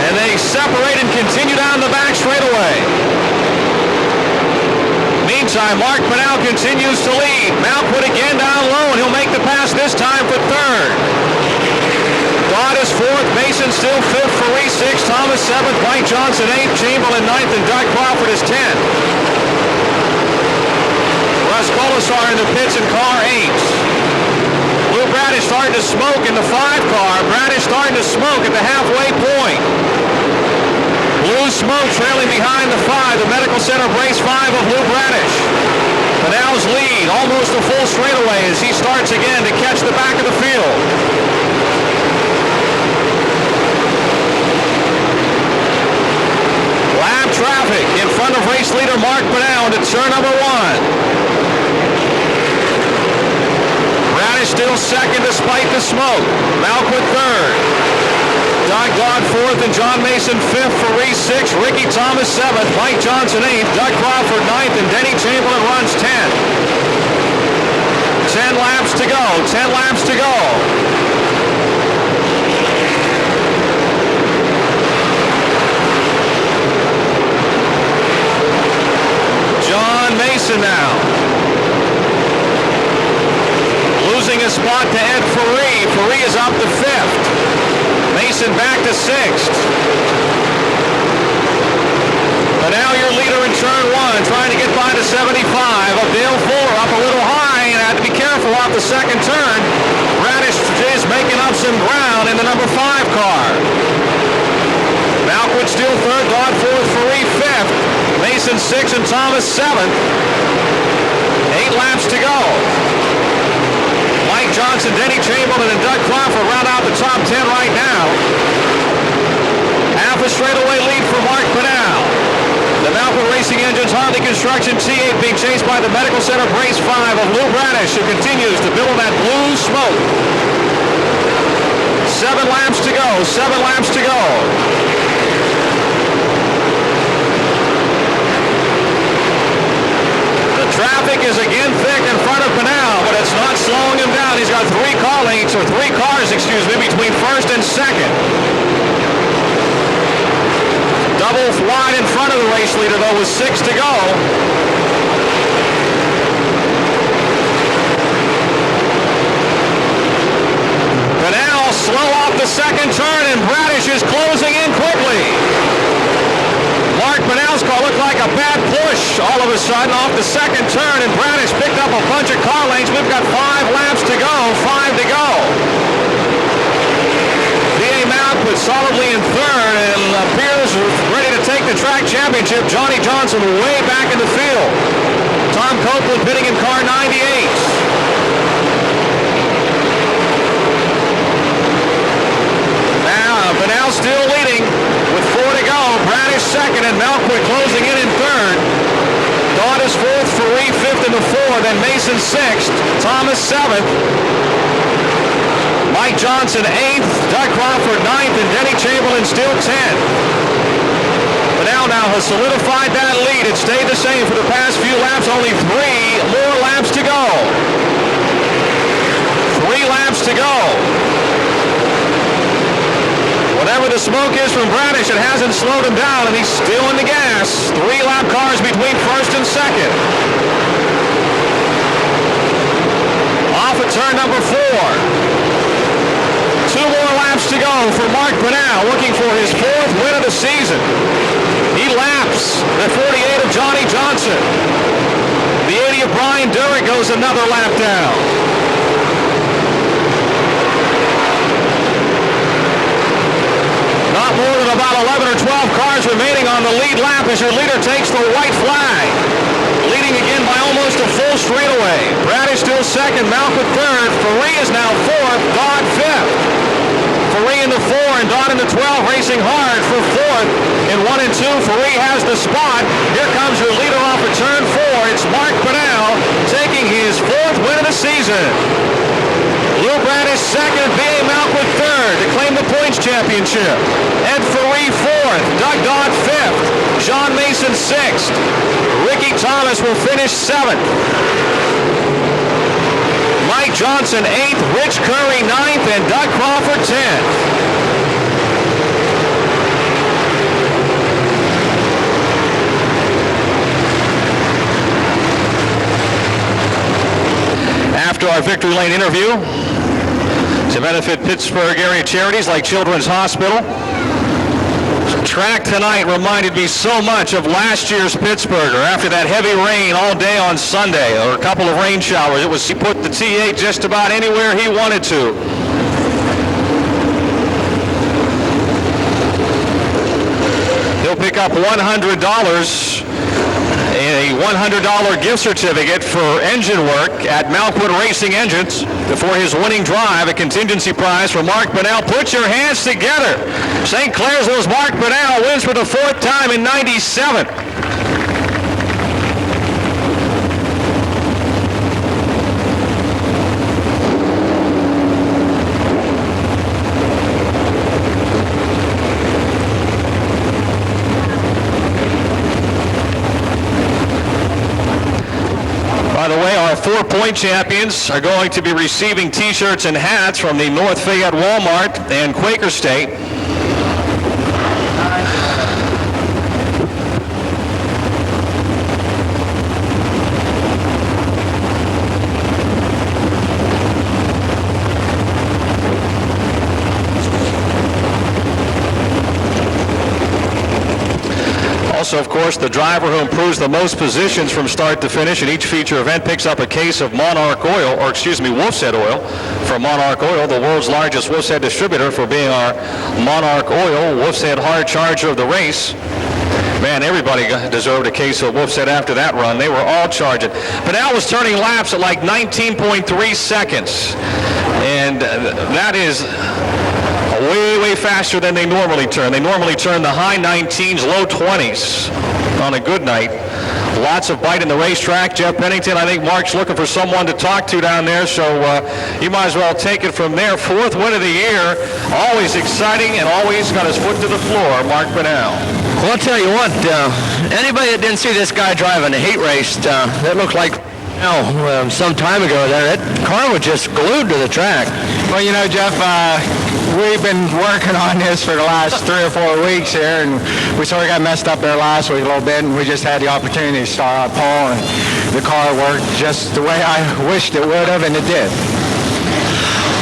And they separate and continue down the back straightaway. Meantime, Mark Benal continues to lead. Malcolm again down low, and he'll make the pass this time for third. Dodd is fourth, Mason still fifth, Faree sixth, Thomas seventh, Mike Johnson eighth, Chamberlain ninth, and Doug Crawford is 10th. Russ Colasar in the pits in car 8. Lou Bradish starting to smoke in the 5 car. Bradish starting to smoke at the halfway point. Blue smoke trailing behind the 5, the Medical Center brace 5 of Lou Bradish. Benal's lead almost a full straightaway as he starts again to catch the back of the field. Lap traffic in front of race leader Mark Benal into turn number 1. Bradish still second despite the smoke. Malquit third. Doug Dodd fourth and John Mason fifth. Faree sixth. Ricky Thomas seventh. Mike Johnson eighth. Doug Crawford ninth. And Denny Chamberlain runs 10th. 10 laps to go. 10 laps to go. John Mason now. Losing a spot to Ed Faree. Faree is up to 5th. Mason back to 6th. But now your leader in turn 1 trying to get by to 75 of Dale Fuller up a little high and had to be careful off the second turn. Bradish is making up some ground in the number 5 car. Malquit still third, Dodd fourth, Faree 5th. Mason 6th and Thomas 7th. 8 laps to go. Mike Johnson, Denny Chamberlain, and Doug Crawford round out the top 10 right now. Half a straightaway lead for Mark Benal. The Malcolm Racing Engines Harley Construction T8 being chased by the Medical Center Brace 5 of Lou Bradish, who continues to build that blue smoke. 7 laps to go. 7 laps to go. Traffic is again thick in front of Benal, but it's not slowing him down. He's got 3 car lengths or 3 car cars, between first and second. Double wide in front of the race leader, though, with 6 to go. Banal slow off the second turn, and Bradish is closing in quickly. Mark Banal's car looked like a bad push all of a sudden off the second turn, and Bradish picked up a bunch of car lengths. We've got 5 laps to go, 5 to go. B.A. Mount put solidly in third and appears ready to take the track championship. Johnny Johnson way back in the field. Tom Copeland pitting in car 98. Banal still leading with 4 to go. Bradish second and Melquick closing in third. Dodd is fourth, Ferree fifth in the fourth, and Mason sixth. Thomas seventh. Mike Johnson eighth. Doug Crawford ninth, and Denny Chamberlain still 10th. Banal now has solidified that lead. It stayed the same for the past few laps. Only 3 more laps to go. 3 laps to go. Whatever the smoke is from Bradish, it hasn't slowed him down, and he's still in the gas. 3 lap cars between first and second. Off at turn number 4. 2 more laps to go for Mark Banal, looking for his 4th win of the season. He laps the 48 of Johnny Johnson. The 80 of Brian Durrett goes another lap down. Not more than about 11 or 12 cars remaining on the lead lap as your leader takes the white flag. Leading again by almost a full straightaway. Bradish still second, Malcolm third. Ferree is now fourth, Dodd fifth. Ferree in the 4 and Dodd in the 12 racing hard for fourth. In 1 and 2, Ferree has the spot. Here comes your leader off at turn 4. It's Mark Banal taking his 4th win of the season. Lou Bradish second, B.A. Malquick third to claim the points championship. Ed Ferree fourth, Doug Dodd fifth, Sean Mason sixth. Ricky Thomas will finish 7th. Mike Johnson 8th, Rich Curry 9th, and Doug Crawford 10th. After our Victory Lane interview, to benefit Pittsburgh area charities like Children's Hospital. Track tonight reminded me so much of last year's Pittsburgher after that heavy rain all day on Sunday, or a couple of rain showers. He put the T8 just about anywhere he wanted to. He'll pick up $100. A $100 gift certificate for engine work at Malkwood Racing Engines for his winning drive, a contingency prize for Mark Banal. Put your hands together. St. Clairsville's Mark Banal wins for the 4th time in 97. By the way, our 4-point champions are going to be receiving T-shirts and hats from the North Fayette Walmart and Quaker State. Also, of course, the driver who improves the most positions from start to finish in each feature event picks up a case of Monarch oil, Wolf's Head oil from Monarch Oil, the world's largest Wolf's Head distributor, for being our Monarch Oil Wolf's Head hard charger of the race. Man, everybody deserved a case of Wolf's Head after that run. They were all charging. Banal was turning laps at like 19.3 seconds. And that is way faster than they normally turn. They normally turn the high 19s, low 20s on a good night. Lots of bite in the racetrack. Jeff Pennington, I think Mark's looking for someone to talk to down there, so you might as well take it from there. 4th win of the year, always exciting and always got his foot to the floor, Mark Banal. Well, I'll tell you what, anybody that didn't see this guy driving a heat race, that looked like Now, some time ago there, that car was just glued to the track. Well, you know, Jeff, we've been working on this for the last 3 or 4 weeks here, and we sort of got messed up there last week a little bit, and we just had the opportunity to start our pole, and the car worked just the way I wished it would have, and it did.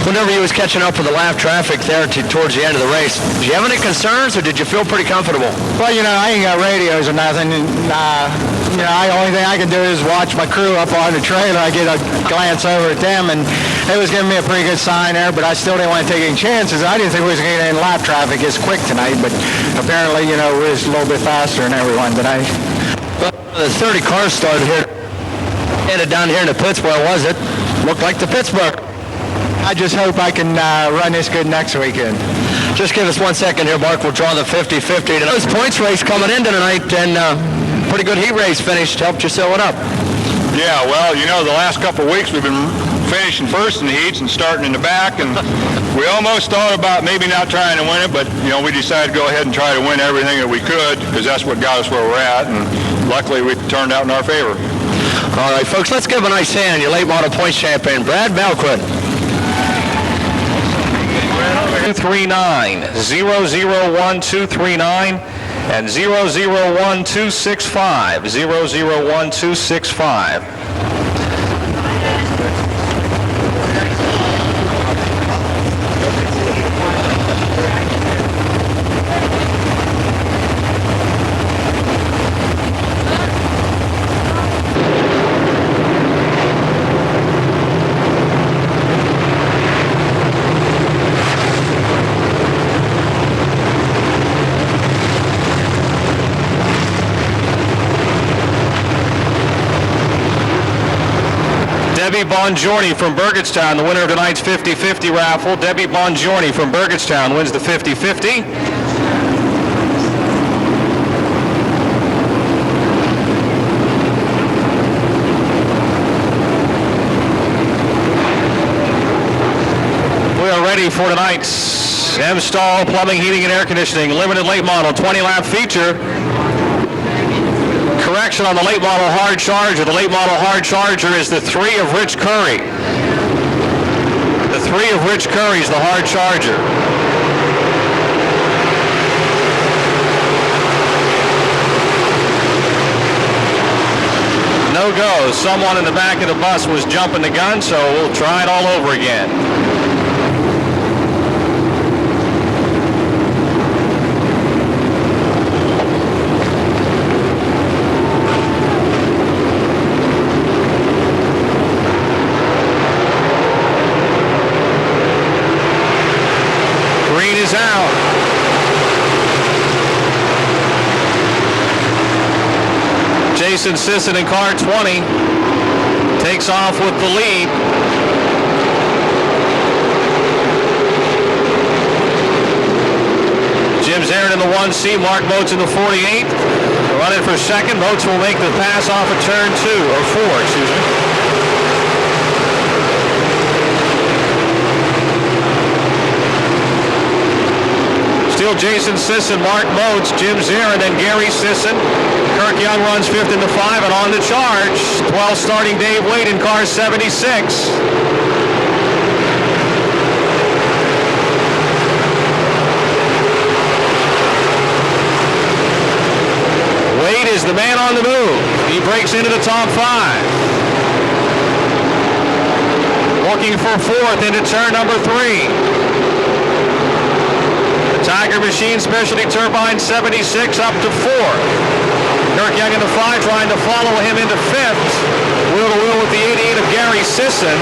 Whenever you was catching up with the lap traffic there towards the end of the race, did you have any concerns, or did you feel pretty comfortable? Well, you know, I ain't got radios or nothing, and you know, the only thing I can do is watch my crew up on the trailer. I get a glance over at them, and it was giving me a pretty good sign there, but I still didn't want to take any chances. I didn't think we was going to get in lap traffic as quick tonight, but apparently, you know, we was a little bit faster than everyone tonight. Well, the 30 cars started here, headed down here in the pits. Where was it? Looked like the Pittsburgh. I just hope I can run this good next weekend. Just give us 1 second here, Mark. We'll draw the 50-50. Those points race coming in tonight, and pretty good heat race finish helped you sew it up. Yeah, well, you know, the last couple of weeks we've been finishing first in the heats and starting in the back, and we almost thought about maybe not trying to win it, but, you know, we decided to go ahead and try to win everything that we could, because that's what got us where we're at, and luckily we turned out in our favor. All right, folks, let's give a nice hand to your late model points champion, Brad Balquin. 239, 001239, and 001265, 001265. Debbie Bongiorni from Burgettstown, the winner of tonight's 50-50 raffle. Debbie Bongiorni from Burgettstown wins the 50-50. We are ready for tonight's M-Stall Plumbing, Heating, and Air Conditioning Limited Late Model 20-lap feature. Correction on the late model hard charger. The late model hard charger is the 3 of Rich Curry. The 3 of Rich Curry is the hard charger. No go. Someone in the back of the bus was jumping the gun, so we'll try it all over again. Green is out. Jason Sisson in car 20 takes off with the lead. Jim Zarin in the 1C, Mark Motes in the 48. Running for second. Motes will make the pass off of turn 2, or 4, excuse me. Still Jason Sisson, Mark Motes, Jim Zarin, and Gary Sisson. Kirk Young runs 5th into 5 and on the charge. 12 starting Dave Wade in car 76. Wade is the man on the move. He breaks into the top 5. Looking for 4th into turn number 3. Tiger Machine Specialty Turbine 76 up to 4th. Kirk Young in the 5 trying to follow him into 5th. Wheel to wheel with the 88 of Gary Sisson.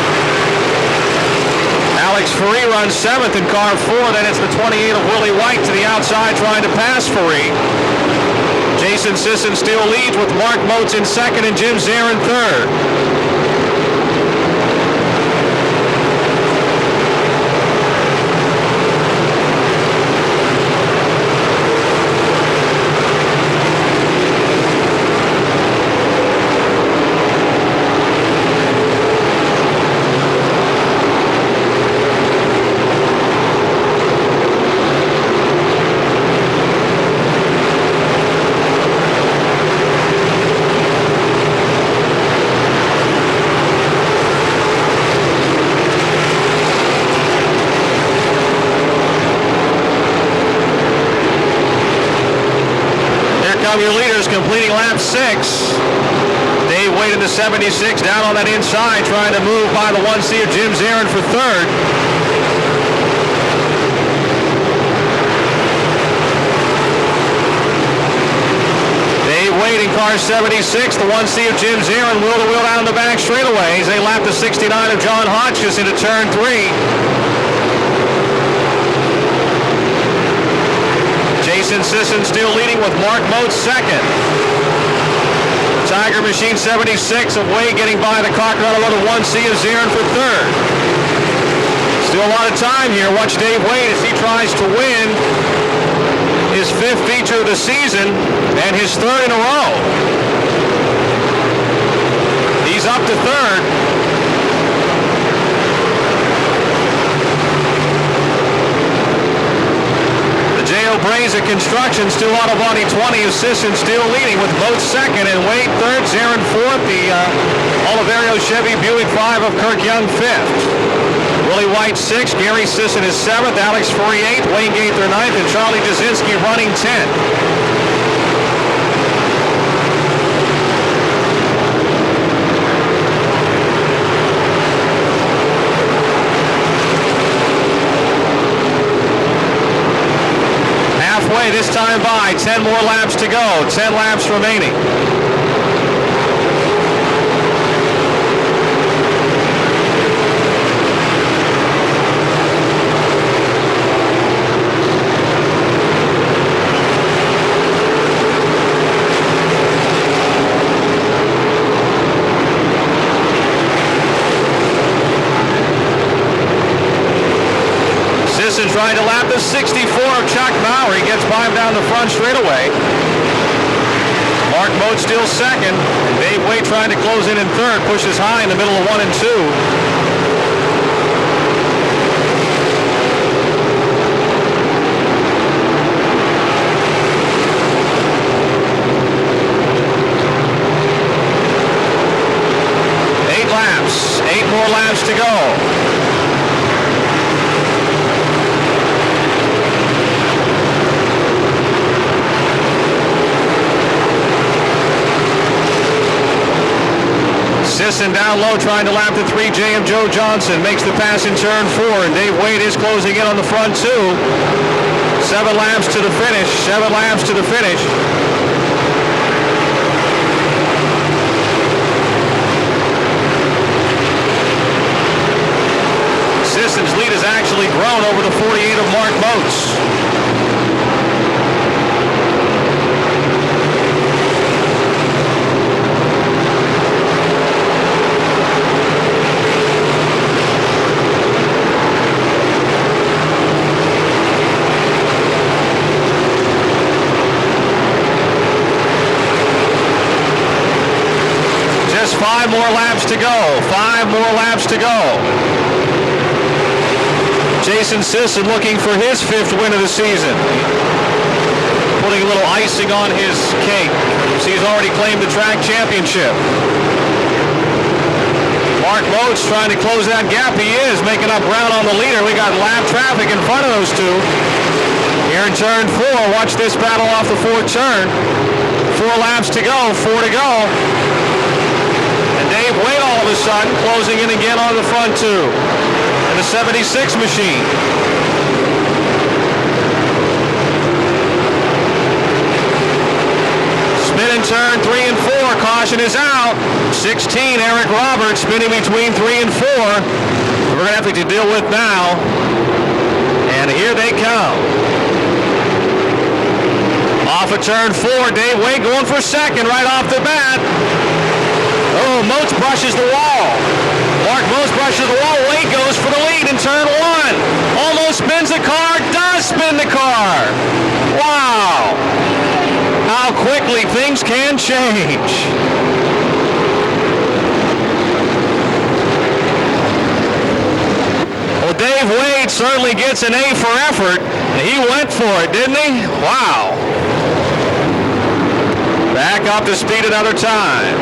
Alex Faree runs 7th in car 4. Then it's the 28 of Willie White to the outside trying to pass Faree. Jason Sisson still leads with Mark Motes in 2nd and Jim Zarin 3rd. from your leaders, completing lap 6. Dave Wade in the 76, down on that inside, trying to move by the 1C of Jim Zarin for third. Dave Wade in car 76, the 1C of Jim Zarin, wheel-to-wheel down the back straightaways. They lap the 69 of John Hotchkiss into turn 3. Jason Sisson still leading with Mark Moats second. Tiger Machine 76 of Wade getting by the Cocknut of the 1C of Zarin for third. Still a lot of time here. Watch Dave Wade as he tries to win his 5th feature of the season and his 3rd in a row. He's up to 3rd. J.O. Braza Construction still out of body 20 of Sisson still leading with Moats second and Wade third, Zarin fourth, the Oliverio Chevy Buick 5 of Kirk Young fifth. Willie White 6th, Gary Sisson is 7th, Alex Furry 8th, Wayne Gaither 9th, and Charlie Jasinski running 10th. This time by, 10 more laps to go, 10 laps remaining. Sisson trying to lap the 64 of Chuck Maurer. He gets by him down the front straightaway. Mark Moats still second. And Dave Wade trying to close in third. Pushes high in the middle of 1 and 2. Eight more laps to go. Sisson down low trying to lap the 3J of Joe Johnson. Makes the pass in turn 4, and Dave Wade is closing in on the front 2. 7 laps to the finish. 7 laps to the finish. Sisson's lead has actually grown over the 48 of Mark Moats. Just 5 more laps to go. 5 more laps to go. Jason Sisson looking for his 5th win of the season. Putting a little icing on his cake. So he's already claimed the track championship. Mark Moats trying to close that gap. He is making up ground on the leader. We got lap traffic in front of those two. Here in turn 4, watch this battle off the 4th turn. 4 laps to go, 4 to go. And Dave Wade all of a sudden closing in again on the front 2. And the 76 machine. Spin in turn 3 and 4. Caution is out. 16, Eric Roberts spinning between 3 and 4. We're going to have to deal with now. And here they come. Off of turn 4, Dave Wade going for second right off the bat. Oh, Moats brushes the wall. Mark Moats brushes the wall. Wade goes for the lead in turn 1. Almost spins the car. Does spin the car. Wow. How quickly things can change. Well, Dave Wade certainly gets an A for effort. He went for it, didn't he? Wow. Back up to speed another time.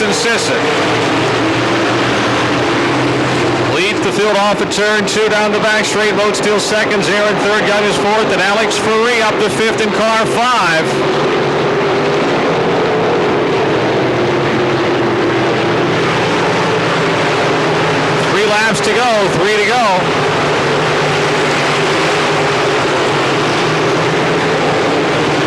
Jason Sisson. Leads the field off at turn 2 down the back straight. Vote Steele second, Aaron third, Young is fourth, and Alex Faree up to fifth in car 5. Laps to go, 3 to go.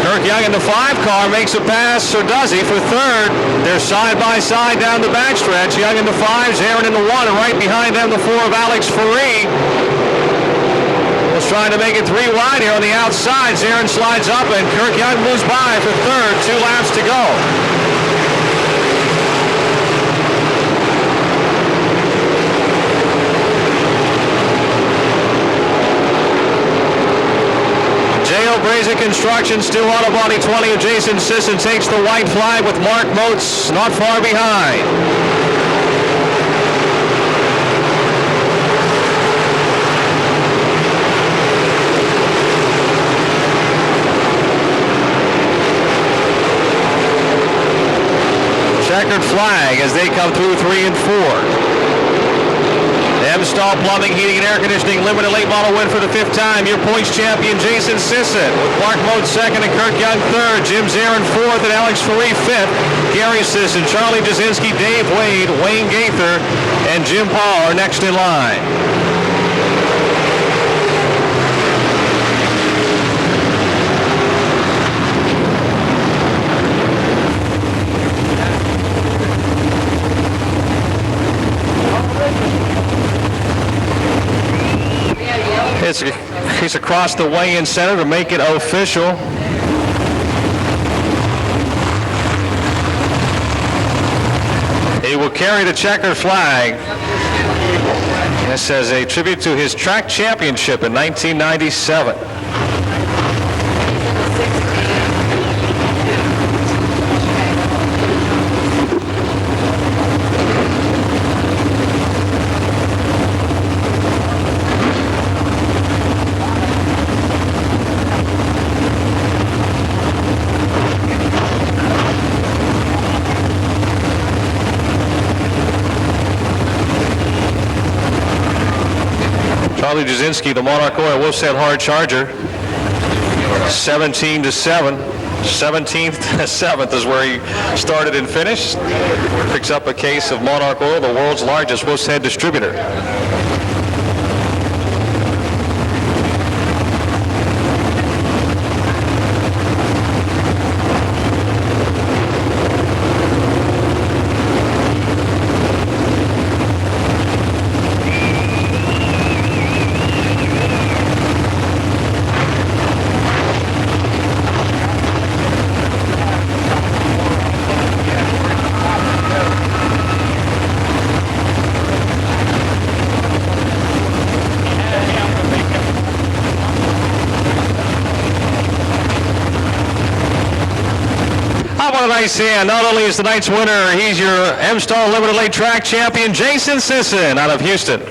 Kirk Young in the 5 car makes a pass, or does he, for third. They're side by side down the backstretch. Young in the 5s, Aaron in the 1, and right behind them the 4 of Alex Faree. Was trying to make it 3 wide here on the outside. Aaron slides up, and Kirk Young moves by for third. 2 laps to go. Brazier Construction still on a body 20 of Jason Sisson takes the white flag with Mark Moats not far behind. Checkered flag as they come through 3 and 4. M-Stall Plumbing, Heating, and Air Conditioning Limited Late Model win for the 5th time. Your points champion, Jason Sisson, with Mark Moat second and Kirk Young third. Jim Zarin fourth and Alex Faree fifth. Gary Sisson, Charlie Jasinski, Dave Wade, Wayne Gaither, and Jim Paul are next in line. He's across the weigh-in center to make it official. He will carry the checkered flag. This as a tribute to his track championship in 1997. Charlie Jasinski, the Monarch Oil Wolf's Head hard charger, 17 to 7. 17th to 7th is where he started and finished. Picks up a case of Monarch Oil, the world's largest Wolf's Head distributor. Nice hand. Not only is the night's winner, he's your M-Stall Limited Late Track champion, Jason Sisson out of Houston.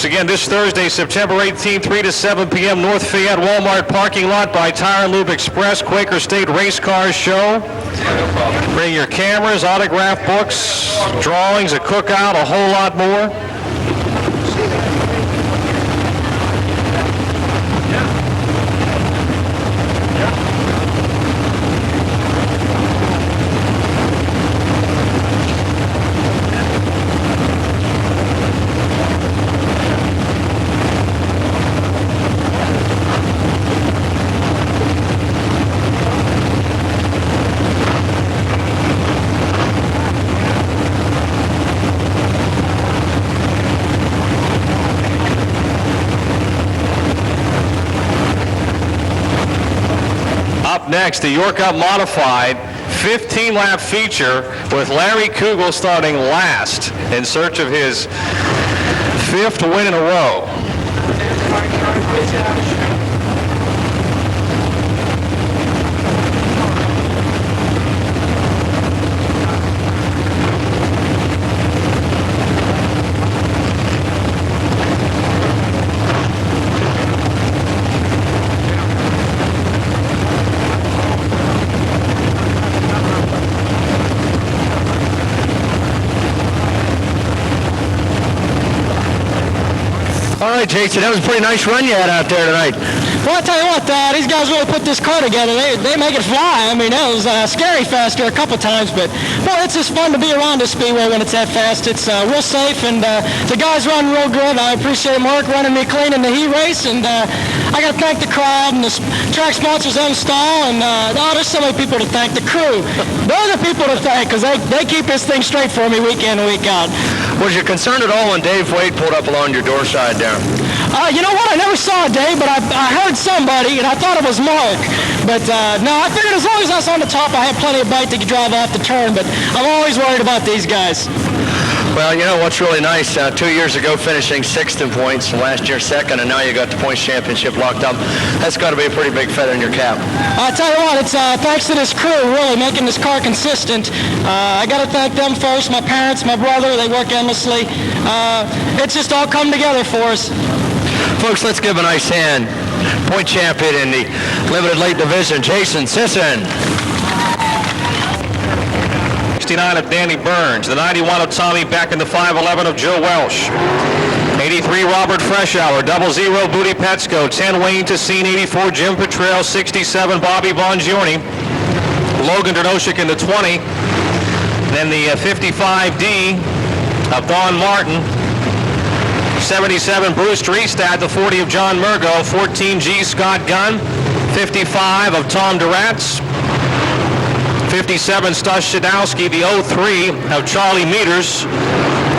Again, this Thursday, September 18th, 3 to 7 p.m., North Fayette Walmart parking lot by Tire and Lube Express, Quaker State Race Cars Show. Bring your cameras, autograph books, drawings, a cookout, a whole lot more. Next, the York Up Modified 15-lap feature with Larry Kugel starting last in search of his 5th win in a row. Jason, that was a pretty nice run you had out there tonight. Well, I tell you what, these guys really put this car together. They make it fly. I mean, that was scary fast here a couple times, but boy, it's just fun to be around this speedway when it's that fast. It's real safe, and the guys run real good. I appreciate Mark running me clean in the heat race, and I got to thank the crowd and the track sponsors on stall, and there's so many people to thank. The crew, those are people to thank because they keep this thing straight for me week in and week out. Was you concerned at all when Dave Wade pulled up along your door side there? You know what? I never saw Dave, but I heard somebody, and I thought it was Mark. But no, I figured as long as I was on the top, I had plenty of bite to drive off the turn. But I'm always worried about these guys. Well, you know what's really nice, 2 years ago finishing 6th in points, last year 2nd, and now you got the points championship locked up. That's got to be a pretty big feather in your cap. I tell you what, it's thanks to this crew really making this car consistent. I got to thank them first, my parents, my brother, they work endlessly. It's just all come together for us. Folks, let's give a nice hand. Point champion in the limited late division, Jason Sisson. 69 of Danny Burns, the 91 of Tommy Beck, and the 511 of Joe Welsh. 83 Robert Freshour, 00 Booty Petsko, 10 Wayne Tessine, 84 Jim Petrell, 67 Bobby Bongiorni, Logan Dernoshik in the 20, then the 55D of Don Martin, 77 Bruce Driestad, the 40 of John Murgo, 14G Scott Gunn, 55 of Tom Duratz, 57 Stas Shadowski, the 03 of Charlie Meters,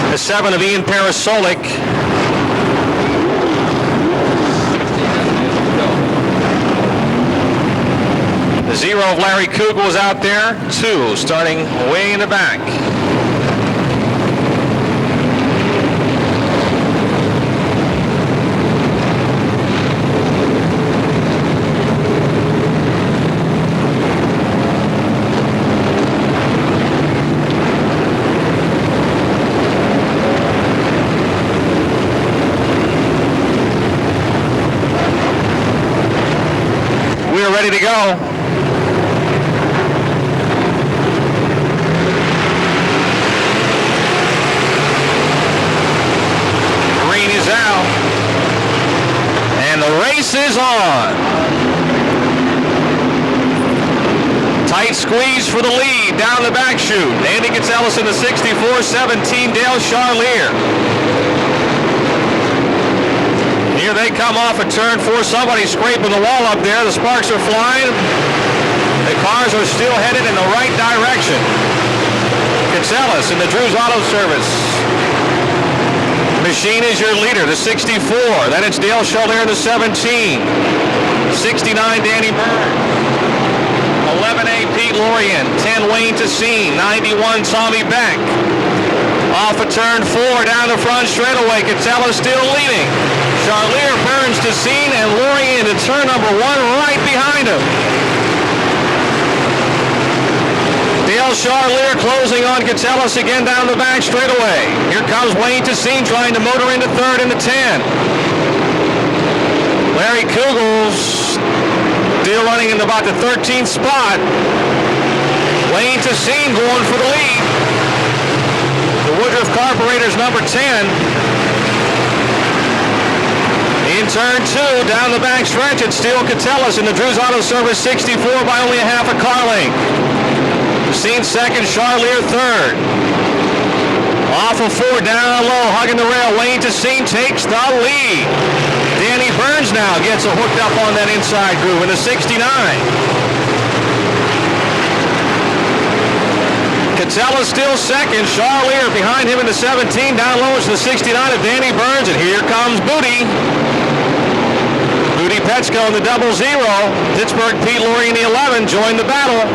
the 7 of Ian Parasolik, the 0 of Larry Kugel was out there, 2 starting way in the back. Ready to go. Green is out. And the race is on. Tight squeeze for the lead down the back chute. Andy Gonzalez in the 64-17, Dale Charlier. Here they come off at turn 4. Somebody scraping the wall up there. The sparks are flying. The cars are still headed in the right direction. Gonzalez in the Drew's Auto Service. Machine is your leader, the 64. Then it's Dale Charlier in the 17. 69 Danny Byrne. 11A Pete Lorien. 10 Wayne Tessine. 91 Tommy Beck. Off of turn 4 down the front straightaway. Gonzalez still leading. Charlier, Burns, Tessine, and Lorien into turn number 1 right behind him. Dale Charlier closing on Gonzalez again down the back straightaway. Here comes Wayne Tessine trying to motor into 3rd into 10. Larry Kugel's still running in about the 13th spot. Wayne Tessine going for the lead. The Woodruff Carburetors number 10. In turn 2, down the back stretch, it's still Gonzalez in the Drew's Auto Service 64 by only a half a car length. Tessine 2nd, Charlier 3rd. Off of 4, down low, hugging the rail. Wayne Tessine takes the lead. Danny Burns now gets hooked up on that inside groove in the 69. Gonzalez still 2nd. Charlier behind him in the 17. Down low is the 69 of Danny Burns, and here comes Booty. Booty Petsko in the 00. Pittsburgh Pete Lorien in the 11 joined the battle.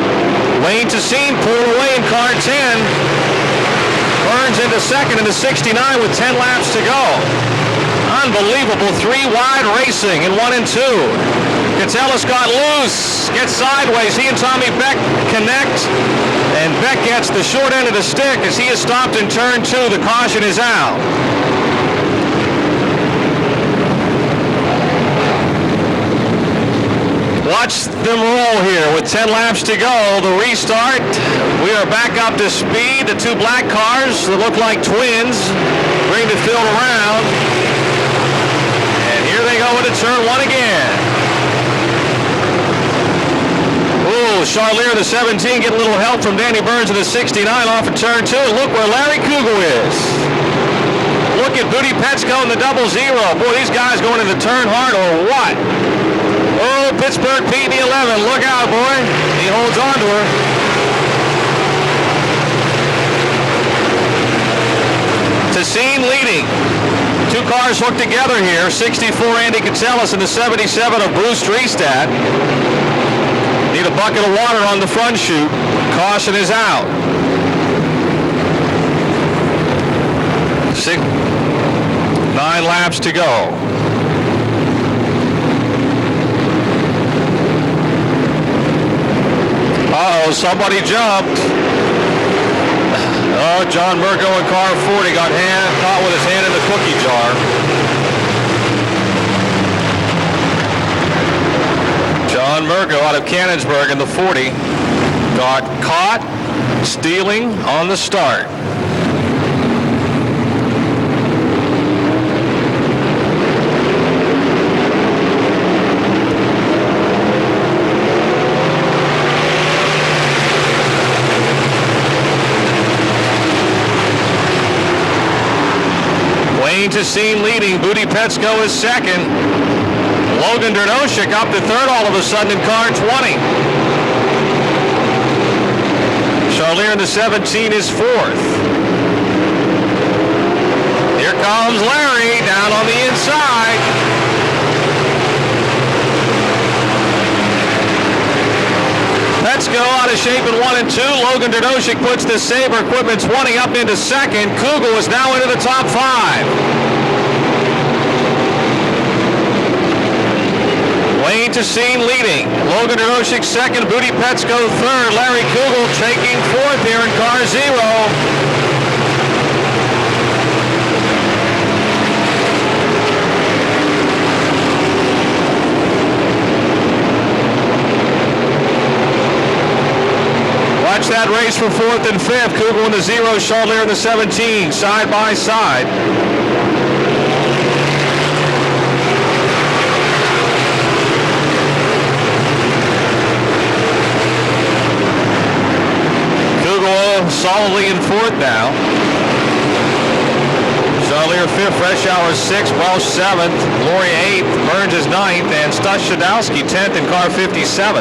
Wayne Tessine pulled away in car 10. Burns into 2nd in the 69 with 10 laps to go. Unbelievable 3-wide racing in 1 and 2. Gonzalez got loose, gets sideways. He and Tommy Beck connect, and Beck gets the short end of the stick as he is stopped in turn 2. The caution is out. Watch them roll here with 10 laps to go. The restart. We are back up to speed. The 2 black cars that look like twins bring the field around. into turn one again. Ooh, Charlier, the 17, get a little help from Danny Burns in the 69 off of turn two. Look where Larry Kugel is. Look at Booty Petsko in the 00. Boy, these guys going into turn hard or what? Oh, Pittsburgh PB11, look out, boy. He holds on to her. Tassine leading. Two cars hooked together here. 64 Andy Catsellis and the 77 of Bruce Driestad. Need a bucket of water on the front chute. Caution is out. 9 laps to go. Uh-oh, somebody jumped. Oh, John Merko in car 40 got caught with his hand in the cookie jar. John Merko out of Cannonsburg in the 40 got caught stealing on the start. Tassine leading. Booty Petsko is second. Logan Dernoshik up to third all of a sudden in car 20. Charlier in the 17 is fourth. Here comes Larry down on the inside. Petsko out of shape in 1 and 2. Logan Dernoshik puts the Sabre Equipment 20 up into second. Kugel is now into the top 5. Wayne Tassine leading. Logan Dernoshik second. Booty Petsko third. Larry Kugel taking fourth here in car 0. Watch that race for 4th and 5th. Kugel in the 0, Charlier in the 17, side by side. Kugel solidly in 4th now. Charlier 5th, Freshour 6th, Welsh 7th, Gloria 8th, Burns is 9th, and Stas Shadowski 10th in car 57.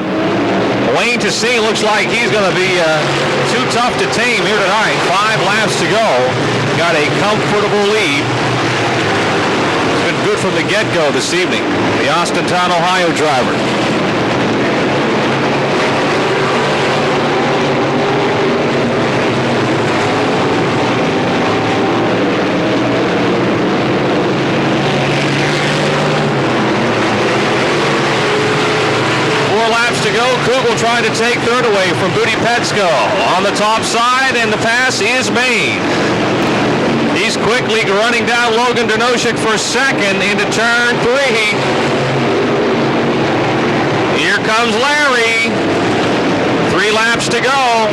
Wayne Tassine looks like he's going to be too tough to tame here tonight. 5 laps to go. Got a comfortable lead. It's been good from the get-go this evening. The Austintown, Ohio driver. To go. Kugel trying to take third away from Booty Petsko. On the top side, and the pass is made. He's quickly running down Logan Dernoshik for second into turn 3. Here comes Larry. 3 laps to go.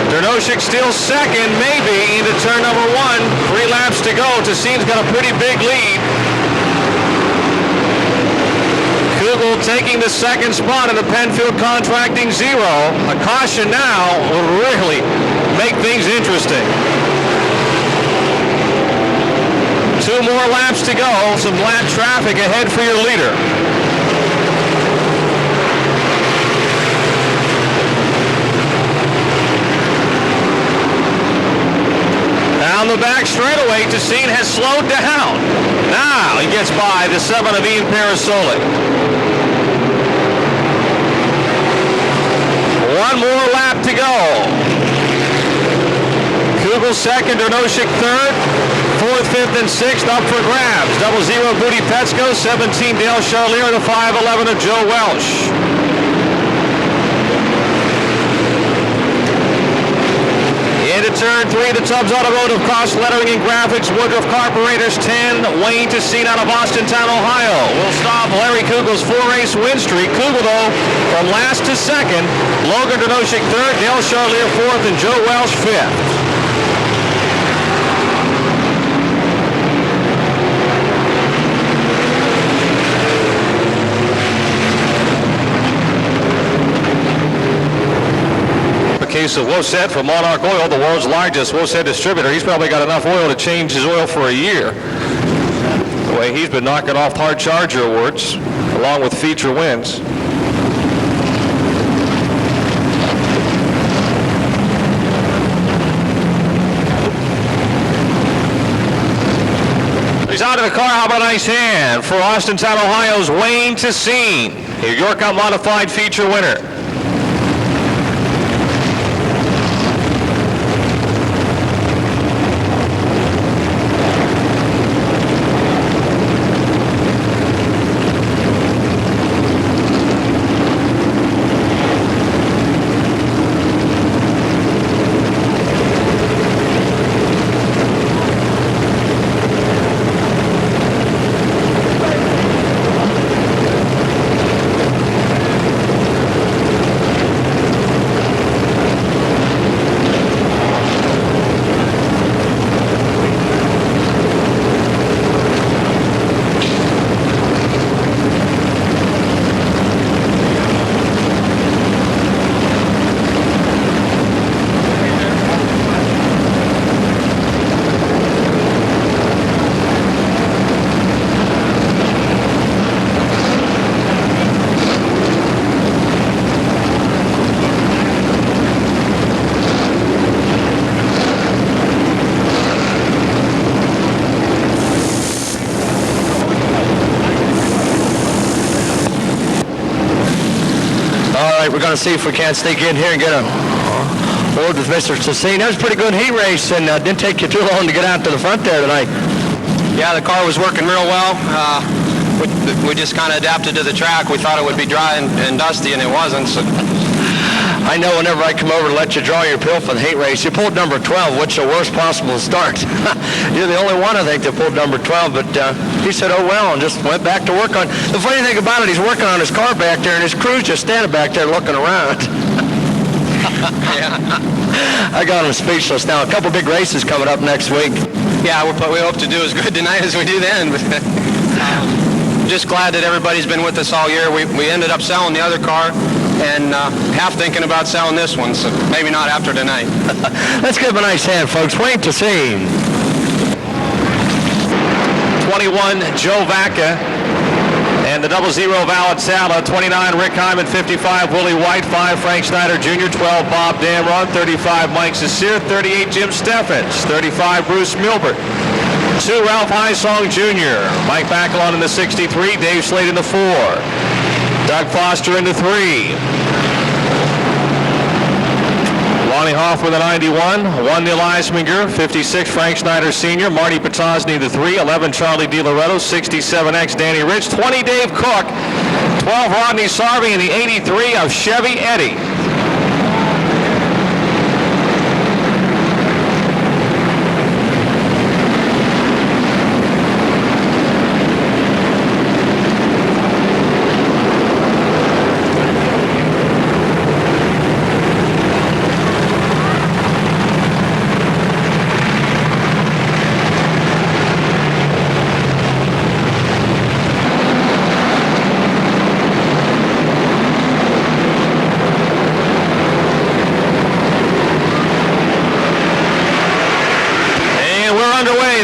Dernoshik still second, maybe into turn number 1. 3 laps to go. Tassine's got a pretty big lead. Kugel taking the second spot in the Penfield Contracting 0. A caution now will really make things interesting. 2 more laps to go. Some lap traffic ahead for your leader. Down the back straightaway, Tassine has slowed down. Now he gets by the 7 of Ian Parasoli. 1 more lap to go. Kugel second, Dernoshik third. 4th, 5th, and 6th up for grabs. 00 Booty Petsko, 17 Dale Charlier, the 511 of Joe Welsh. Into turn 3, the Tubbs Automotive Cost Lettering and Graphics, Woodruff Carburetors 10, Wayne Tassine out of Austintown, Ohio. Will stop Larry Kugel's 4-race win streak. Kugel, though, from last to second. Logan Dernoshik third, Dale Charlier 4th, and Joe Welsh 5th. Lisa Woset from Monarch Oil, the world's largest Woset distributor. He's probably got enough oil to change his oil for a year. The way he's been knocking off Hard Charger awards, along with feature wins. He's out of the car. How about a nice hand for Austintown, Ohio's Wayne Tessine, your York Cup Modified feature winner. We're going to see if we can't sneak in here and get a word with Mr. Tessine. That was a pretty good heat race, and didn't take you too long to get out to the front there tonight. Yeah, the car was working real well. We just kind of adapted to the track. We thought it would be dry and dusty, and it wasn't. So. I know whenever I come over to let you draw your pill for the heat race, you pulled number 12, which is the worst possible start. You're the only one, I think, that pulled number 12, but he said, oh, well, and just went back to work on. The funny thing about it, he's working on his car back there, and his crew's just standing back there looking around. Yeah. I got him speechless now. A couple big races coming up next week. Yeah, we hope to do as good tonight as we do then. Just glad that everybody's been with us all year. We ended up selling the other car and half thinking about selling this one, so maybe not after tonight. Let's give him a nice hand, folks. Wayne Tessine. 21, Joe Vaca. And the 00 Valentala, 29, Rick Hyman, 55, Willie White, 5, Frank Schneider Jr., 12, Bob Damron, 35, Mike Cecere, 38, Jim Steffens, 35, Bruce Milbert, 2, Ralph Highsong Jr., Mike Bacalon in the 63, Dave Slade in the 4, Doug Foster in the 3, Lonnie Hoff with a 91, 1 Neil Eisminger, 56 Frank Schneider Sr., Marty Potosny the 3, 11 Charlie DiLoretto, 67X Danny Rich, 20 Dave Cook, 12 Rodney Sarvey, and the 83 of Chevy Eddie.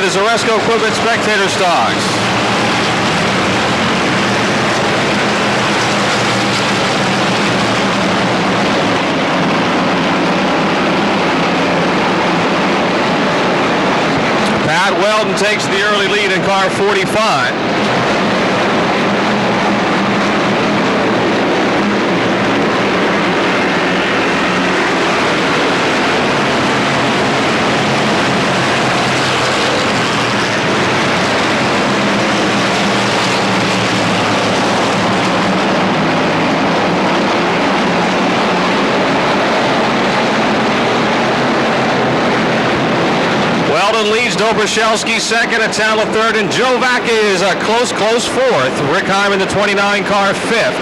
Zoresco Equipment Spectator Stocks. Pat Weldon takes the early lead in car 45. Leads Dobrashelsky second, Atala third, and Joe Vaca is a close fourth. Rick Hyman, the 29 car, fifth.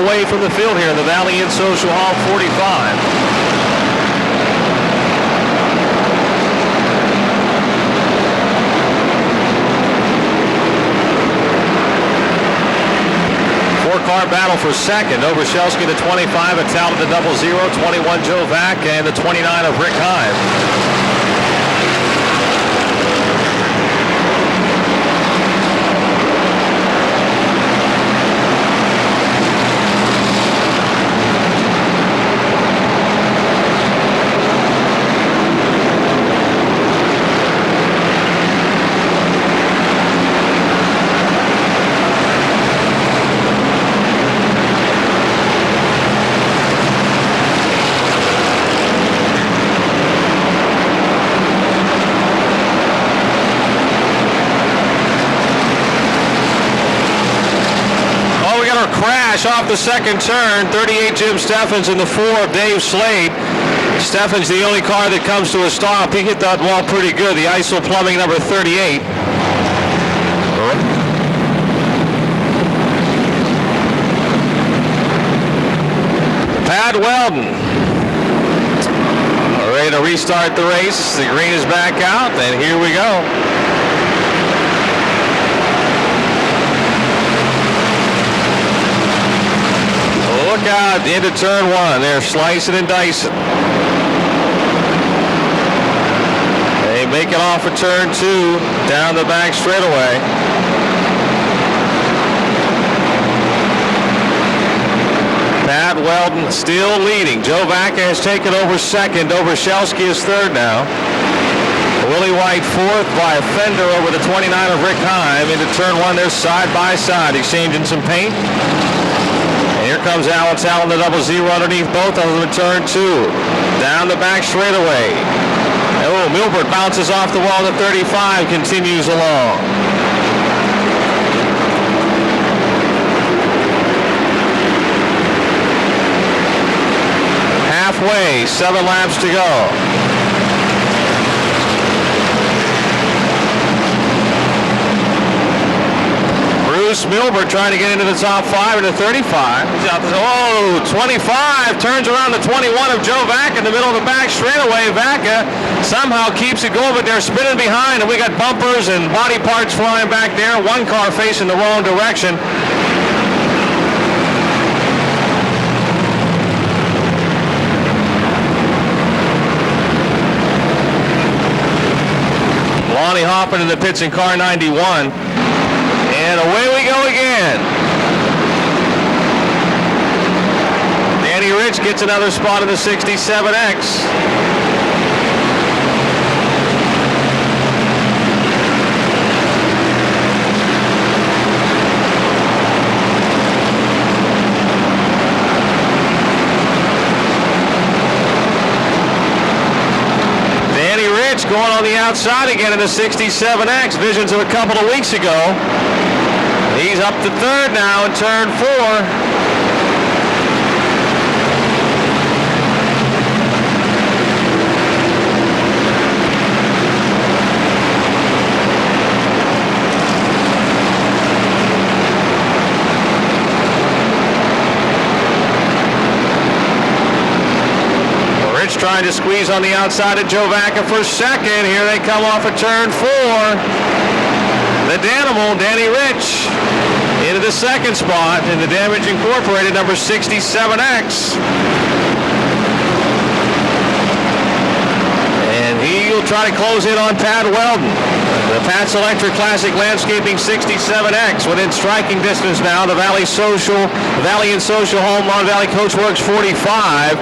away from the field here in the Valley Inn Social Hall 45. Four-car battle for second. Overshelski, the 25, at Talbot, the 00, 21, Joe Vac, and the 29 of Rick Hive. Crash off the second turn. 38 Jim Steffens and the 4 of Dave Slade. Steffens the only car that comes to a stop. He hit that wall pretty good. The ISO Plumbing number 38. Pat Weldon ready to restart the race. The green is back out, and here we go. Look out into turn one. They're slicing and dicing. They make it off of turn two down the back straightaway. Pat Weldon still leading. Joe Vaca has taken over second. Overshelski is third now. Willie White fourth by a fender over the 29 of Rick Hive. Into turn one, they're side by side exchanging some paint. Here comes Alex Allen, the 00 underneath both of them in turn two. Down the back straightaway. Oh, Milbert bounces off the wall to 35, continues along. Halfway, 7 laps to go. Bruce Milbert trying to get into the top 5 into 35. He's out there. Oh, 25 turns around the 21 of Joe Vaca in the middle of the back straightaway. Vaca somehow keeps it going, but they're spinning behind, and we got bumpers and body parts flying back there. One car facing the wrong direction. Lonnie Hoffman in the pits in car 91. And away we go again. Danny Rich gets another spot in the 67X. Danny Rich going on the outside again in the 67X. Visions of a couple of weeks ago. He's up to third now in turn 4. Rich trying to squeeze on the outside of Joe Vaca for second. Here they come off of turn 4. The Danimal, Danny Rich, into the second spot in the Damage Incorporated number 67X. And he'll try to close in on Pat Weldon. The Pat's Electric Classic Landscaping 67X within striking distance now. The Valley Inn Social Home Lawn Valley Coachworks 45.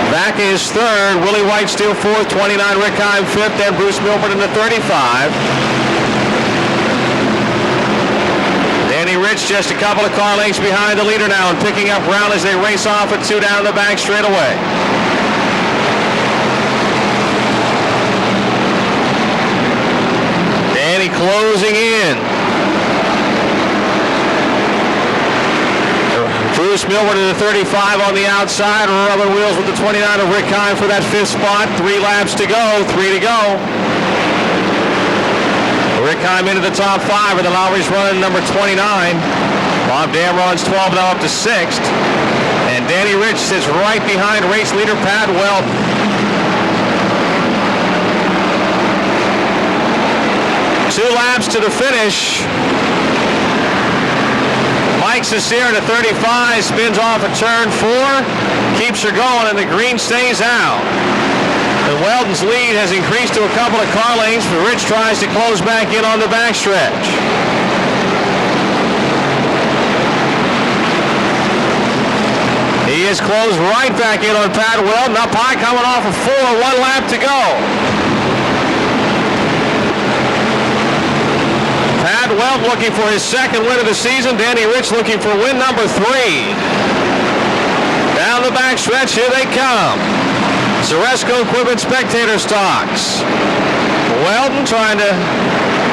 Vaca is third. Willie White still fourth. 29 Rick Hive fifth. And Bruce Milford in the 35. Danny Rich just a couple of car lengths behind the leader now and picking up ground as they race off at 2 down the back straightaway. Danny closing in. Bruce Milford in the 35 on the outside, rubbing wheels with the 29 of Rick Hive for that 5th spot. 3 laps to go, 3 to go. Rick Hive into the top 5, and the Lowry's running number 29. Bob Damron's 12 now up to 6th. And Danny Rich sits right behind race leader Pat Weldon. Two laps to the finish. Mike Cesare to 35, spins off at turn 4, keeps her going, and the green stays out. And Weldon's lead has increased to a couple of car lengths, but Rich tries to close back in on the backstretch. He is closed right back in on Pat Weldon, up high, coming off of 4, 1 lap to go. Pat Weldon looking for his second win of the season. Danny Rich looking for win number 3. Down the backstretch, here they come. Zaresco Equipment spectator stocks. Weldon trying to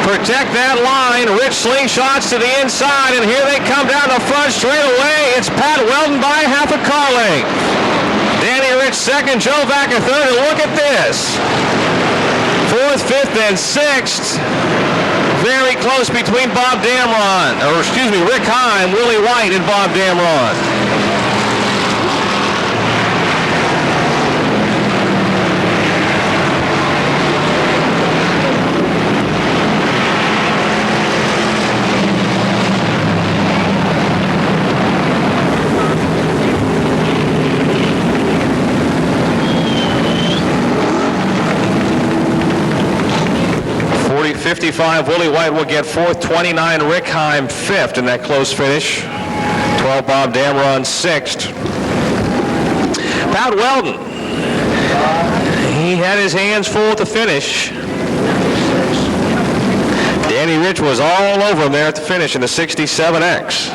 protect that line. Rich slingshots to the inside, and here they come down the front straightaway. It's Pat Weldon by half a car length. Danny Rich second, Joe Vaca third, and look at this. 4th, 5th, and 6th. Very close between Bob Damron, Rick Heim, Willie White, and Bob Damron. .55, Willie White will get 4th, 29, Rick Heim 5th in that close finish. 12, Bob Damron 6th. Pat Weldon, he had his hands full at the finish. Danny Rich was all over him there at the finish in the 67X.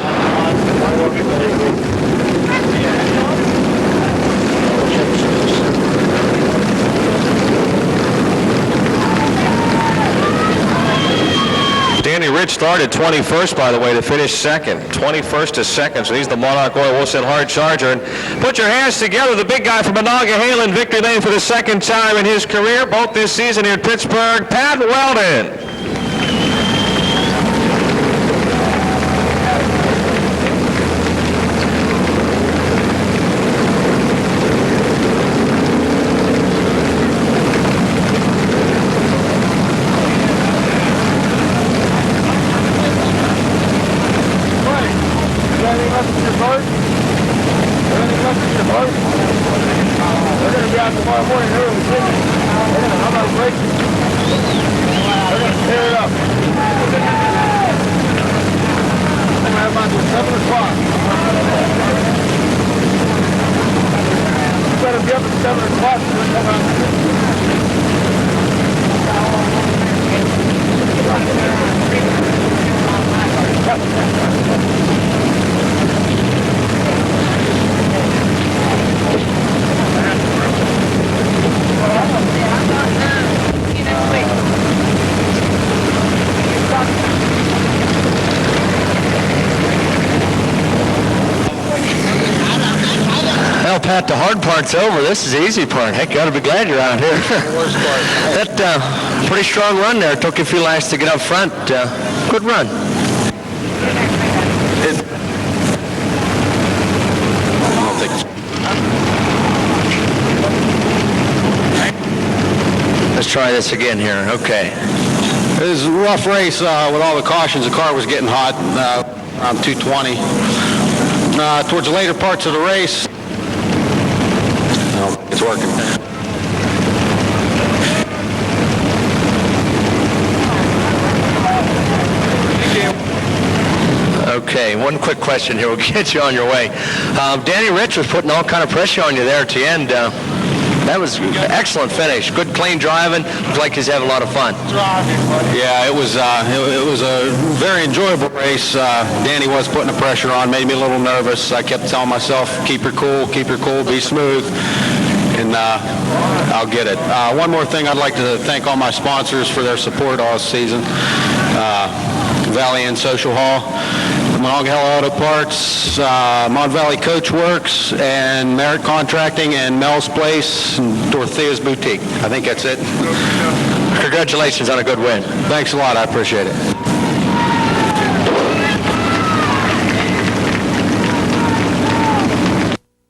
Danny Rich started 21st, by the way, to finish second. 21st to second, so he's the Monarch Oil Wilson hard charger. And put your hands together, the big guy from Monongahela, victory lane for the second time in his career, both this season here in Pittsburgh, Pat Weldon. Pat, the hard part's over. This is the easy part. Heck, you ought to be glad you're out here. That pretty strong run there. Took you a few laps to get up front. Good run. Let's try this again here. Okay. It was a rough race with all the cautions. The car was getting hot around 220. Towards the later parts of the race, it's working. Okay, one quick question here. We'll get you on your way. Danny Rich was putting all kind of pressure on you there at the end. That was an excellent finish. Good, clean driving. Looked like he's having a lot of fun. Yeah, it was a very enjoyable race. Danny was putting the pressure on, made me a little nervous. I kept telling myself, keep her cool, be smooth, and I'll get it. One more thing, I'd like to thank all my sponsors for their support all season. Valley Inn Social Hall, Monongahela Auto Parts, Mon Valley Coach Works, and Merritt Contracting, and Mel's Place, and Dorothea's Boutique. I think that's it. Congratulations on a good win. Thanks a lot. I appreciate it.